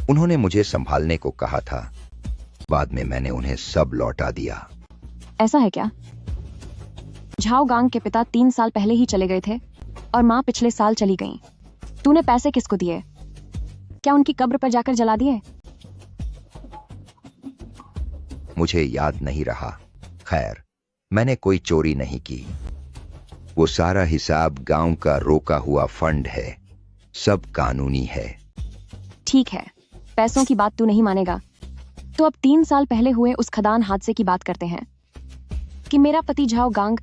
उन्होंने मुझे संभालने को कहा था। बाद में मैंने उन्हें सब लौटा दिया। ऐसा है क्या? झाओगांग के पिता 3 साल पहले ही चले गए थे और माँ पिछले साल चली गईं। तूने पैसे किसको दिए? क्या उनकी कब्र पर जाकर जला दिए? मुझे याद नहीं रहा। खैर, मैंने कोई चोरी नहीं की। वो सारा हिसाब गांव का रोका हुआ फंड है। सब कानूनी है। ठीक है, पैसों की बात तू नहीं मानेगा तो अब 3 साल पहले हुए उस खदान हादसे की बात करते हैं कि मेरा पति झाओगांग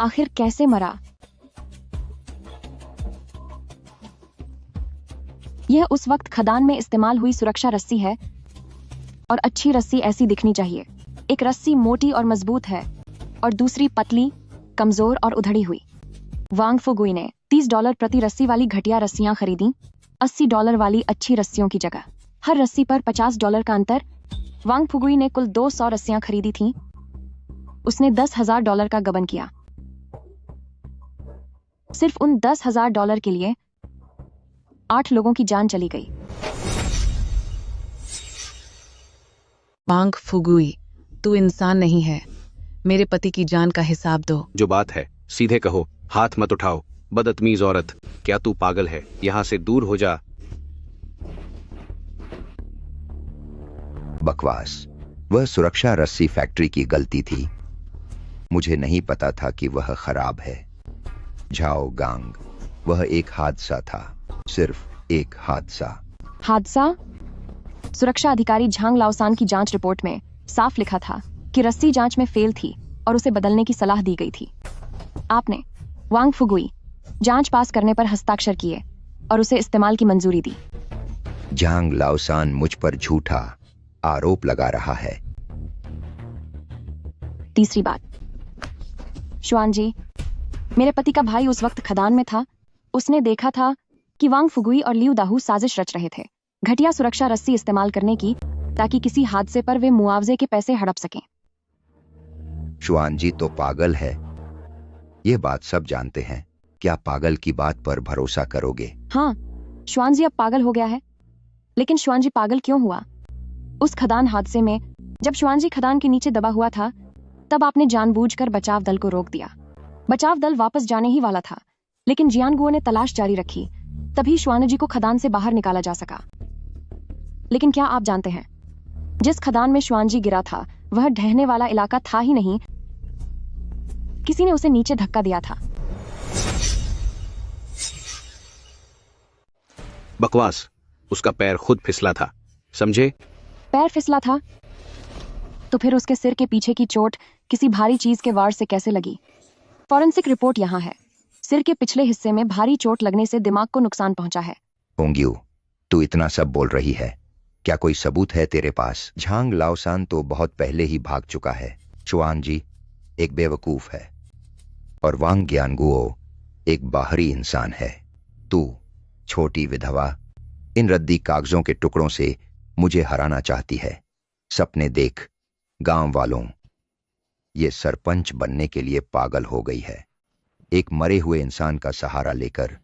आखिर कैसे मरा। यह उस वक्त खदान में इस्तेमाल हुई सुरक्षा रस्सी है और अच्छी रस्सी ऐसी दिखनी चाहिए। एक रस्सी मोटी और मजबूत है और दूसरी पतली, कमजोर और उधड़ी हुई। वांग फुगुई ने $30 प्रति रस्सी वाली घटिया रस्सियां खरीदी, $80 वाली अच्छी रस्सियों की जगह। हर रस्सी पर $50 का अंतर। वांग फुगुई ने कुल 200 रस्सियां खरीदी थीं। उसने $10,000 का गबन किया। सिर्फ उन $10,000 के लिए 8 लोगों की जान चली गई। वांग फुगुई, तू इंसान नहीं है। मेरे पति की जान का हिसाब दो। जो बात है सीधे कहो, हाथ मत उठाओ। बदतमीज औरत, क्या तू पागल है? यहां से दूर हो जा। बकवास। वह सुरक्षा रस्सी फैक्ट्री की गलती थी। मुझे नहीं पता था कि वह खराब है। झाओगांग, वह एक हादसा था, सिर्फ एक हादसा। हादसा? सुरक्षा अधिकारी झांग लाओसान की जांच रिपोर्ट में साफ लिखा था कि रस्सी जांच में फेल थी और उसे बदलने की सलाह दी गई थी। आपने, वांग फुगुई, जांच पास करने पर हस्ताक्षर किए और उसे इस्तेमाल की मंजूरी दी। झांग लाओसान मुझ पर झूठा आरोप लगा रहा है। तीसरी बात, शुआन जी, मेरे पति का भाई उस वक्त खदान में था। उसने देखा था कि वांग फुगुई और लियू दाहू साजिश रच रहे थे, घटिया सुरक्षा रस्सी इस्तेमाल करने की, ताकि किसी हादसे पर वे मुआवजे के पैसे हड़प सकें। शुआन जी तो पागल है, ये बात सब जानते हैं। क्या पागल की बात पर भरोसा करोगे? हाँ, शुआन जी अब पागल हो गया है। लेकिन शुआन जी पागल क्यों हुआ? उस खदान हादसे में जब शुआन जी खदान के नीचे दबा हुआ था, तब आपने जानबूझकर बचाव दल को रोक दिया। बचाव दल वापस जाने ही वाला था, लेकिन जियानगुओ ने तलाश जारी रखी, तभी शुआन जी को खदान से बाहर निकाला जा सका। लेकिन क्या आप जानते हैं, जिस खदान में शुआन जी गिरा था वह ढहने वाला इलाका था ही नहीं, किसी ने उसे नीचे धक्का दिया था। बकवास। उसका पैर खुद फिसला था, समझे? पैर फिसला था तो फिर उसके सिर के पीछे की चोट किसी भारी चीज के वार से कैसे लगी? फॉरेंसिक रिपोर्ट यहाँ है। सिर के पिछले हिस्से में भारी चोट लगने से दिमाग को नुकसान पहुंचा है। होंग्यू, तू इतना सब बोल रही है, क्या कोई सबूत है तेरे पास? झांग लाओसान तो बहुत पहले ही भाग चुका है। शुआन जी एक बेवकूफ है और वांग ज्ञानगुओ एक बाहरी इंसान है। तू, छोटी विधवा, इन रद्दी कागजों के टुकड़ों से मुझे हराना चाहती है। सपने देख, गांव वालों, ये सरपंच बनने के लिए पागल हो गई है। एक मरे हुए इंसान का सहारा लेकर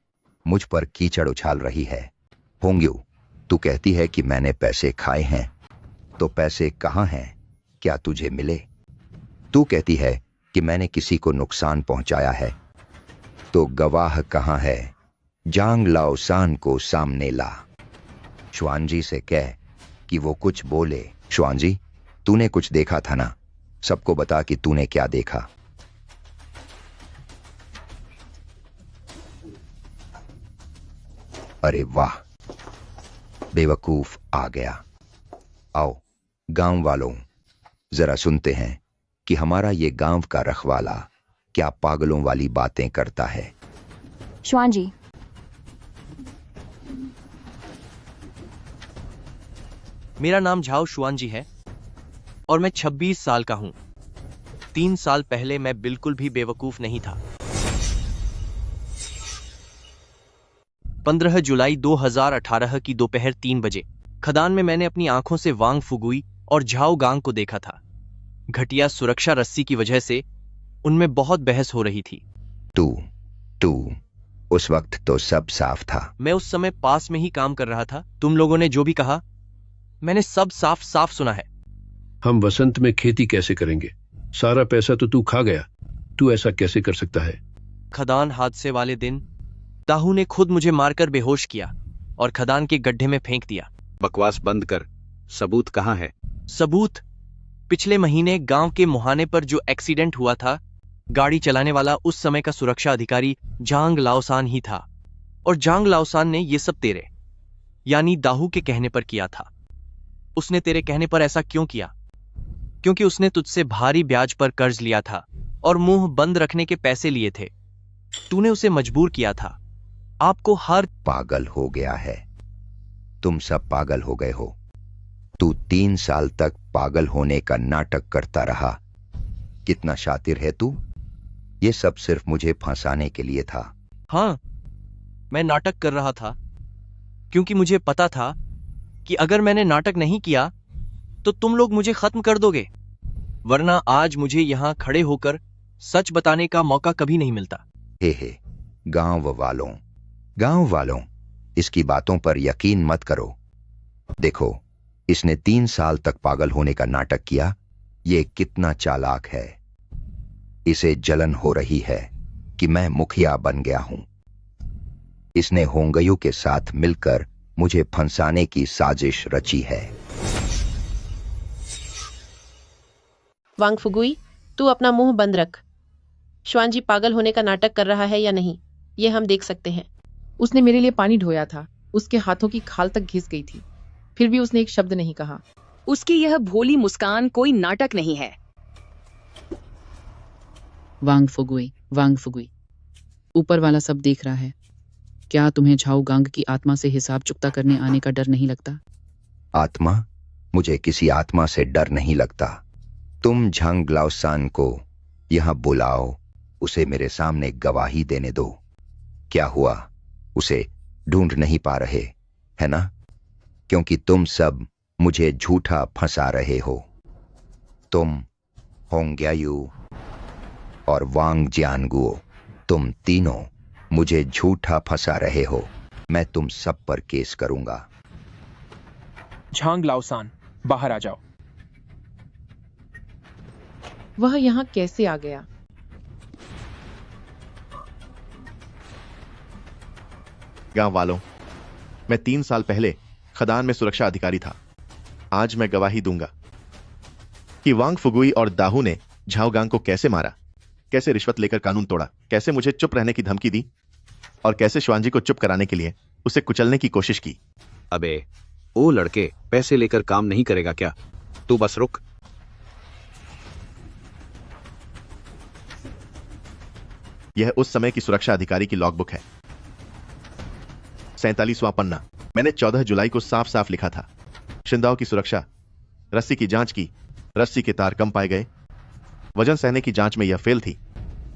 मुझ पर कीचड़ उछाल रही है। होंग्यू, तू कहती है कि मैंने पैसे खाए हैं, तो पैसे कहाँ हैं? क्या तुझे मिले? तू कहती है कि मैंने किसी को नुकसान पहुंचाया है, तो गवाह कहाँ है? झांग लाओसान को सामने ला। शुआन जी से कह कि वो कुछ बोले। शुआन जी, तूने कुछ देखा था ना? सबको बता कि तूने क्या देखा। अरे वाह, बेवकूफ आ गया। आओ गांव वालों, जरा सुनते हैं कि हमारा ये गांव का रखवाला क्या पागलों वाली बातें करता है। शुआन जी, मेरा नाम झाओ शुआन जी है और मैं 26 साल का हूं। 3 साल पहले मैं बिल्कुल भी बेवकूफ नहीं था। 15 जुलाई 2018 की दोपहर 3 बजे खदान में मैंने अपनी आंखों से वांग फुगुई और झाओ गांग को देखा था। घटिया सुरक्षा रस्सी की वजह से उनमें बहुत बहस हो रही थी। तू उस वक्त तो सब साफ था। मैं उस समय पास में ही काम कर रहा था। तुम लोगों ने जो भी कहा मैंने सब साफ साफ सुना है। हम वसंत में खेती कैसे करेंगे? सारा पैसा तो तू खा गया। तू ऐसा कैसे कर सकता है? खदान हादसे वाले दिन दाहू ने खुद मुझे मारकर बेहोश किया और खदान के गड्ढे में फेंक दिया। बकवास बंद कर। सबूत कहाँ है? सबूत? पिछले महीने गांव के मुहाने पर जो एक्सीडेंट हुआ था, गाड़ी चलाने वाला उस समय का सुरक्षा अधिकारी जांग लाओसान ही था। और जांग लाओसान ने ये सब तेरे यानी दाहू के कहने पर किया था। उसने तेरे कहने पर ऐसा क्यों किया? क्योंकि उसने तुझसे भारी ब्याज पर कर्ज लिया था और मुंह बंद रखने के पैसे लिए थे। तूने उसे मजबूर किया था। आपको हर पागल हो गया है। तुम सब पागल हो गए हो। तू 3 साल तक पागल होने का नाटक करता रहा। कितना शातिर है तू। ये सब सिर्फ मुझे फंसाने के लिए था। हाँ, मैं नाटक कर रहा था क्योंकि मुझे पता था कि अगर मैंने नाटक नहीं किया तो तुम लोग मुझे खत्म कर दोगे, वरना आज मुझे यहां खड़े होकर सच बताने का मौका कभी नहीं मिलता। हे गांव वालों, इसकी बातों पर यकीन मत करो। देखो, इसने 3 साल तक पागल होने का नाटक किया। ये कितना चालाक है। इसे जलन हो रही है कि मैं मुखिया बन गया हूं। इसने होंगयू के साथ मिलकर मुझे फंसाने की साजिश रची है। वांग फुगुई, तू अपना मुंह बंद रख। श्वान जी पागल होने का नाटक कर रहा है या नहीं, ये हम देख सकते हैं। उसने मेरे लिए पानी ढोया था। उसके हाथों की खाल तक घिस गई थी, फिर भी उसने एक शब्द नहीं कहा। उसकी यह भोली मुस्कान कोई नाटक नहीं है। वांग फुगुई, ऊपर वाला सब देख रहा है। क्या तुम्हें झाओ गांग की आत्मा से हिसाब चुकता करने आने का डर नहीं लगता? आत्मा? मुझे किसी आत्मा से डर नहीं लगता। तुम झांग लाओसान को यहां बुलाओ, उसे मेरे सामने गवाही देने दो। क्या हुआ? उसे ढूंढ नहीं पा रहे, है ना? क्योंकि तुम सब मुझे झूठा फंसा रहे हो। तुम, होंग्यायू और वांग जियानगुओ, तुम तीनों मुझे झूठा फंसा रहे हो। मैं तुम सब पर केस करूंगा। झांग लाओसान, बाहर आ जाओ। वह यहां कैसे आ गया? गांव वालों, मैं 3 साल पहले खदान में सुरक्षा अधिकारी था। आज मैं गवाही दूंगा कि वांग फुगुई और दाहू ने झाओ गांग को कैसे मारा, कैसे रिश्वत लेकर कानून तोड़ा, कैसे मुझे चुप रहने की धमकी दी और कैसे श्वान जी को चुप कराने के लिए उसे कुचलने की कोशिश की। अबे ओ लड़के, पैसे लेकर काम नहीं करेगा क्या? तू बस रुक। यह उस समय की सुरक्षा अधिकारी की लॉगबुक है। 47वां पन्ना। मैंने 14 जुलाई को साफ साफ लिखा था, शिंदाओ की सुरक्षा रस्सी की जांच की, रस्सी के तार कम पाए गए, वजन सहने की जांच में यह फेल थी,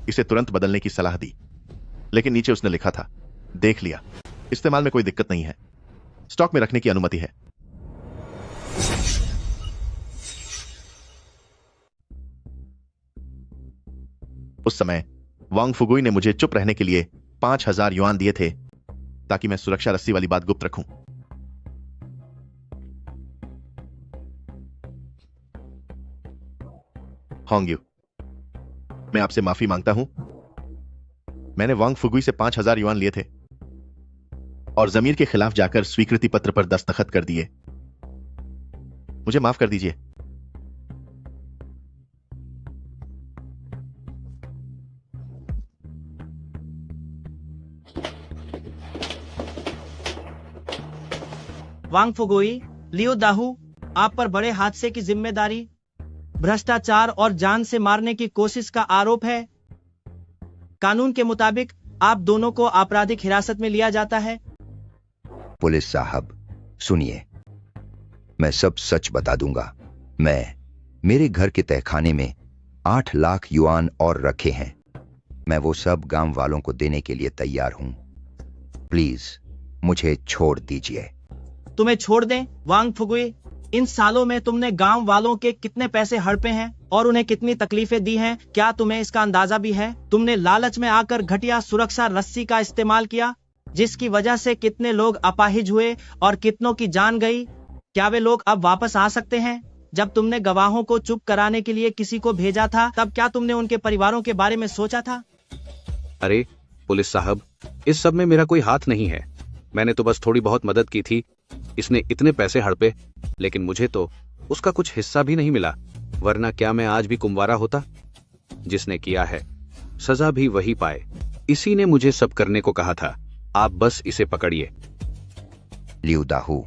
इसे तुरंत बदलने की सलाह दी। लेकिन नीचे उसने लिखा था, देख लिया, इस्तेमाल में कोई दिक्कत नहीं है, स्टॉक में रखने की अनुमति है। उस समय वांग फुगुई ने मुझे चुप रहने के लिए 5000 युआन दिए थे ताकि मैं सुरक्षा रस्सी वाली बात गुप्त रखूं। होंग्यू, मैं आपसे माफी मांगता हूं। मैंने वांग फुगुई से 5000 युआन लिए थे और जमीर के खिलाफ जाकर स्वीकृति पत्र पर दस्तखत कर दिए। मुझे माफ कर दीजिए। वांग फुगुई, लियो दाहू, आप पर बड़े हादसे की जिम्मेदारी भ्रष्टाचार और जान से मारने की कोशिश का आरोप है। कानून के मुताबिक आप दोनों को आपराधिक हिरासत में लिया जाता है। पुलिस साहब सुनिए, मैं सब सच बता दूंगा। मेरे घर के तहखाने में 8 लाख युआन और रखे हैं। मैं वो सब गांव वालों को देने के लिए तैयार हूं। प्लीज मुझे छोड़ दीजिए। तुम्हें छोड़ दें? वांग फुगुई, इन सालों में तुमने गांव वालों के कितने पैसे हड़पे हैं और उन्हें कितनी तकलीफें दी हैं, क्या तुम्हें इसका अंदाजा भी है? तुमने लालच में आकर घटिया सुरक्षा रस्सी का इस्तेमाल किया, जिसकी वजह से कितने लोग अपाहिज हुए और कितनों की जान गई। क्या वे लोग अब वापस आ सकते हैं? जब तुमने गवाहों को चुप कराने के लिए किसी को भेजा था, तब क्या तुमने उनके परिवारों के बारे में सोचा था? अरे पुलिस साहब, इस सब में मेरा कोई हाथ नहीं है। मैंने तो बस थोड़ी बहुत मदद की थी। इसने इतने पैसे हड़पे, लेकिन मुझे तो उसका कुछ हिस्सा भी नहीं मिला। वरना क्या मैं आज भी कुंवारा होता? जिसने किया है सजा भी वही पाए। इसी ने मुझे सब करने को कहा था। आप बस इसे पकड़िए। लियू दाहू,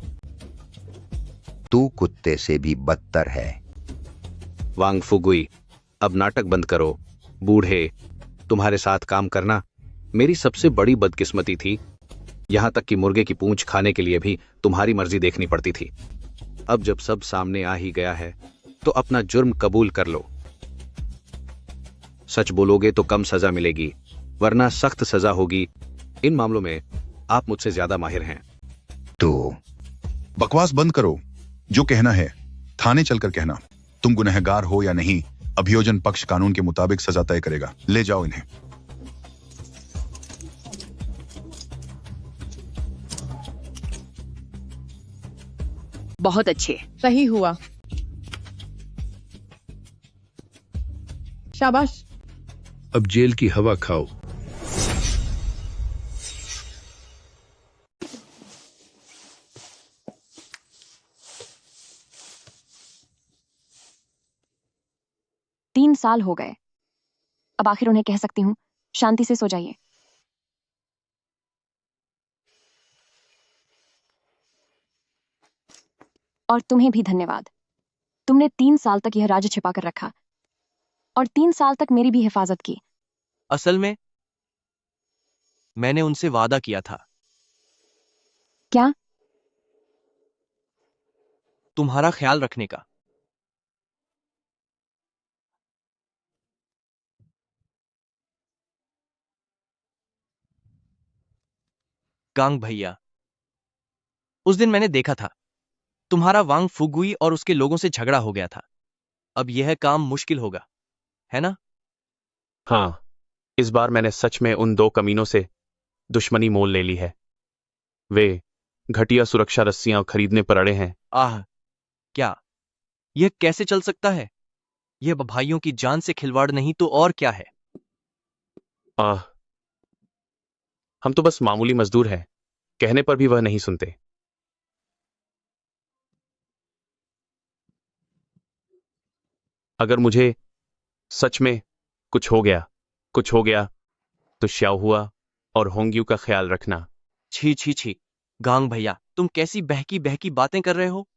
तू कुत्ते से भी बदतर है। वांग फुगुई, अब नाटक बंद करो। बूढ़े, तुम्हारे साथ काम करना मेरी सबसे बड़ी बदकिस्मती थी। यहां तक कि मुर्गे की पूंछ खाने के लिए भी तुम्हारी मर्जी देखनी पड़ती थी। अब जब सब सामने आ ही गया है, तो अपना जुर्म कबूल कर लो। सच बोलोगे तो कम सजा मिलेगी, वरना सख्त सजा होगी। इन मामलों में आप मुझसे ज्यादा माहिर हैं। तो बकवास बंद करो। जो कहना है थाने चलकर कहना। तुम गुनहगार हो या नहीं, अभियोजन पक्ष कानून के मुताबिक सजा तय करेगा। ले जाओ इन्हें। बहुत अच्छे। सही हुआ, शाबाश। अब जेल की हवा खाओ। तीन साल हो गए। अब आखिर उन्हें कह सकती हूँ, शांति से सो जाइए। और तुम्हें भी धन्यवाद। तुमने 3 साल तक यह राज छिपा कर रखा और 3 साल तक मेरी भी हिफाजत की। असल में मैंने उनसे वादा किया था। क्या? तुम्हारा ख्याल रखने का। गांग भैया, उस दिन मैंने देखा था तुम्हारा वांग फुगुई और उसके लोगों से झगड़ा हो गया था। अब यह काम मुश्किल होगा, है ना? हाँ, इस बार मैंने सच में उन 2 कमीनों से दुश्मनी मोल ले ली है। वे घटिया सुरक्षा रस्सियां खरीदने पर अड़े हैं। आह, क्या यह कैसे चल सकता है? यह भाइयों की जान से खिलवाड़ नहीं तो और क्या है? हम तो बस मामूली मजदूर हैं। कहने पर भी वह नहीं सुनते। अगर मुझे सच में कुछ हो गया तो श्याओहुआ और होंग्यू का ख्याल रखना। छी छी छी, गांग भैया, तुम कैसी बहकी बहकी बातें कर रहे हो?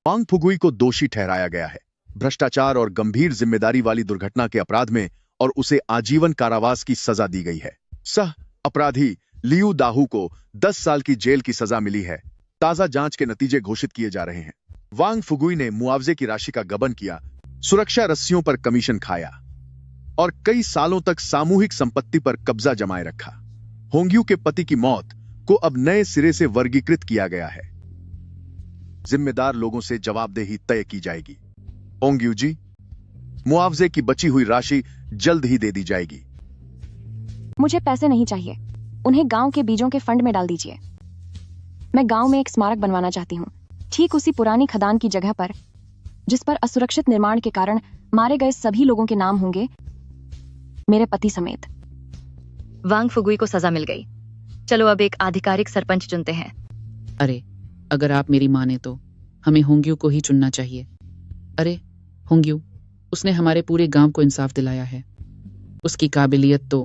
वांग फुगुई को दोषी ठहराया गया है भ्रष्टाचार और गंभीर जिम्मेदारी वाली दुर्घटना के अपराध में, और उसे आजीवन कारावास की सजा दी गई है। सह अपराधी लियू दाहू को 10 साल की जेल की सजा मिली है। ताजा जांच के नतीजे घोषित किए जा रहे हैं। वांग फुगुई ने मुआवजे की राशि का गबन किया, सुरक्षा रस्सियों पर कमीशन खाया और कई सालों तक सामूहिक संपत्ति पर कब्जा जमाए रखा। होंग्यू के पति की मौत को अब नए सिरे से वर्गीकृत किया गया है। जिम्मेदार लोगों से जवाबदेही तय की जाएगी। होंग्यू जी, मुआवजे की बची हुई राशि जल्द ही दे दी जाएगी। मुझे पैसे नहीं चाहिए, उन्हें गांव के बीजों के फंड में डाल दीजिए। मैं गांव में एक स्मारक बनवाना चाहती हूँ, ठीक उसी पुरानी खदान की जगह पर जिस पर असुरक्षित निर्माण के कारण मारे गए सभी लोगों के नाम होंगे, मेरे पति समेत। वांग फुगुई को सजा मिल गई। चलो अब एक आधिकारिक सरपंच चुनते हैं। अरे अगर आप मेरी माने तो हमें होंग्यू को ही चुनना चाहिए। अरे होंग्यू, उसने हमारे पूरे गांव को इंसाफ दिलाया है। उसकी काबिलियत तो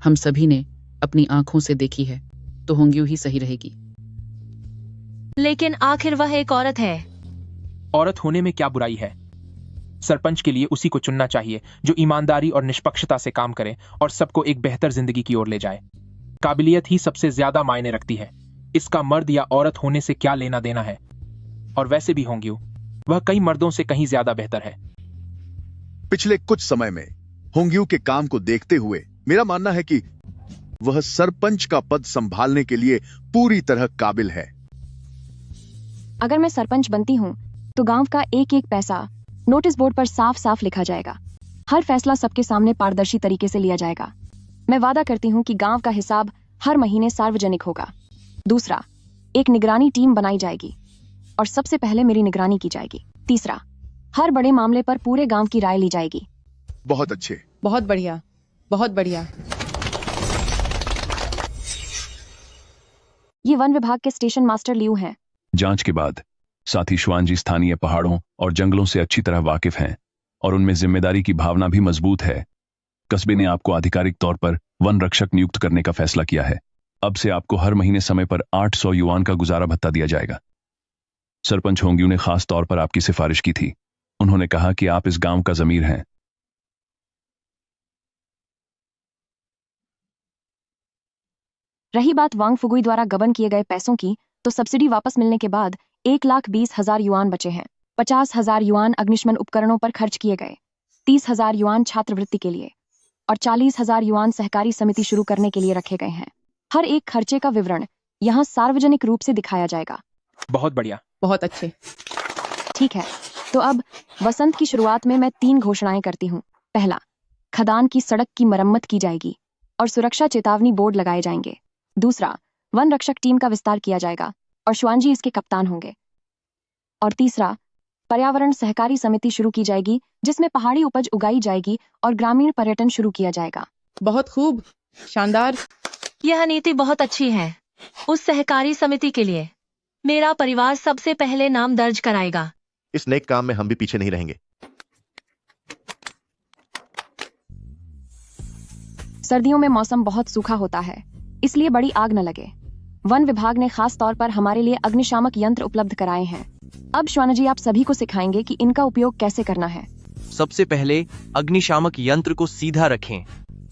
हम सभी ने अपनी आंखों से देखी है, तो होंग्यू ही सही रहेगी। लेकिन आखिर वह एक औरत है। औरत होने में क्या बुराई है? सरपंच के लिए उसी को चुनना चाहिए जो ईमानदारी और निष्पक्षता से काम करे और सबको एक बेहतर जिंदगी की ओर ले जाए। काबिलियत ही सबसे ज्यादा मायने रखती है। इसका मर्द या औरत होने से क्या लेना देना है। और वैसे भी होंग्यू, वह कई मर्दों से कहीं ज्यादा बेहतर है। पिछले कुछ समय में होंग्यू के काम को देखते हुए मेरा मानना है कि वह सरपंच का पद संभालने के लिए पूरी तरह काबिल है। अगर मैं सरपंच बनती हूँ तो गांव का एक एक पैसा नोटिस बोर्ड पर साफ साफ लिखा जाएगा। हर फैसला सबके सामने पारदर्शी तरीके से लिया जाएगा। मैं वादा करती हूँ कि गांव का हिसाब हर महीने सार्वजनिक होगा। दूसरा, एक निगरानी टीम बनाई जाएगी और सबसे पहले मेरी निगरानी की जाएगी। तीसरा, हर बड़े मामले पर पूरे गांव की राय ली जाएगी। बहुत अच्छे, बहुत बढ़िया, बहुत बढ़िया। ये वन विभाग के स्टेशन मास्टर लियू हैं। जांच के बाद साथ ही श्वान जी स्थानीय पहाड़ों और जंगलों से अच्छी तरह वाकिफ हैं और उनमें जिम्मेदारी की भावना भी मजबूत है। कस्बे ने आपको आधिकारिक तौर पर वन रक्षक नियुक्त करने का फैसला किया है। अब से आपको हर महीने समय पर 800 युआन का गुजारा भत्ता दिया जाएगा। सरपंच होंग्यू ने खास तौर पर आपकी सिफारिश की थी। उन्होंने कहा कि आप इस गांव का जमीर हैं। रही बात वांग फुगुई द्वारा गबन किए गए पैसों की, तो सब्सिडी वापस मिलने के बाद 1,20,000 युआन बचे हैं। 50,000 युआन अग्निशमन उपकरणों पर खर्च किए गए, 30,000 युआन छात्रवृत्ति के लिए और 40,000 युआन सहकारी समिति शुरू करने के लिए रखे गए हैं। हर एक खर्चे का विवरण यहाँ सार्वजनिक रूप से दिखाया जाएगा। बहुत बढ़िया, बहुत अच्छे। ठीक है, तो अब वसंत की शुरुआत में मैं 3 घोषणाएं करती हूँ। पहला, खदान की सड़क की मरम्मत की जाएगी और सुरक्षा चेतावनी बोर्ड लगाए जाएंगे। दूसरा, वन रक्षक टीम का विस्तार किया जाएगा और श्वानजी इसके कप्तान होंगे। और तीसरा, पर्यावरण सहकारी समिति शुरू की जाएगी जिसमें पहाड़ी उपज उगाई जाएगी और ग्रामीण पर्यटन शुरू किया जाएगा। बहुत खूब, शानदार। यह नीति बहुत अच्छी है। उस सहकारी समिति के लिए मेरा परिवार सबसे पहले नाम दर्ज कराएगा। इस नेक काम में हम भी पीछे नहीं रहेंगे। सर्दियों में मौसम बहुत सूखा होता है, इसलिए बड़ी आग न लगे। वन विभाग ने खास तौर पर हमारे लिए अग्निशामक यंत्र उपलब्ध कराए हैं। अब श्वानजी आप सभी को सिखाएंगे कि इनका उपयोग कैसे करना है। सबसे पहले अग्निशामक यंत्र को सीधा रखें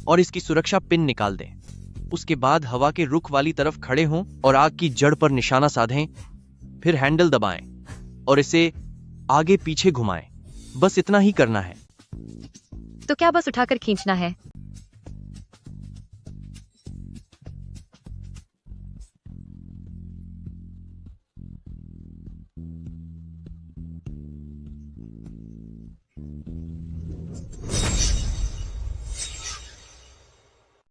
और इसकी सुरक्षा पिन निकाल दें। उसके बाद हवा के रुख वाली तरफ खड़े हों और आग की जड़ पर निशाना साधें। फिर हैंडल दबाएं और इसे आगे पीछे घुमाएं। बस इतना ही करना है। तो क्या बस उठाकर खींचना है?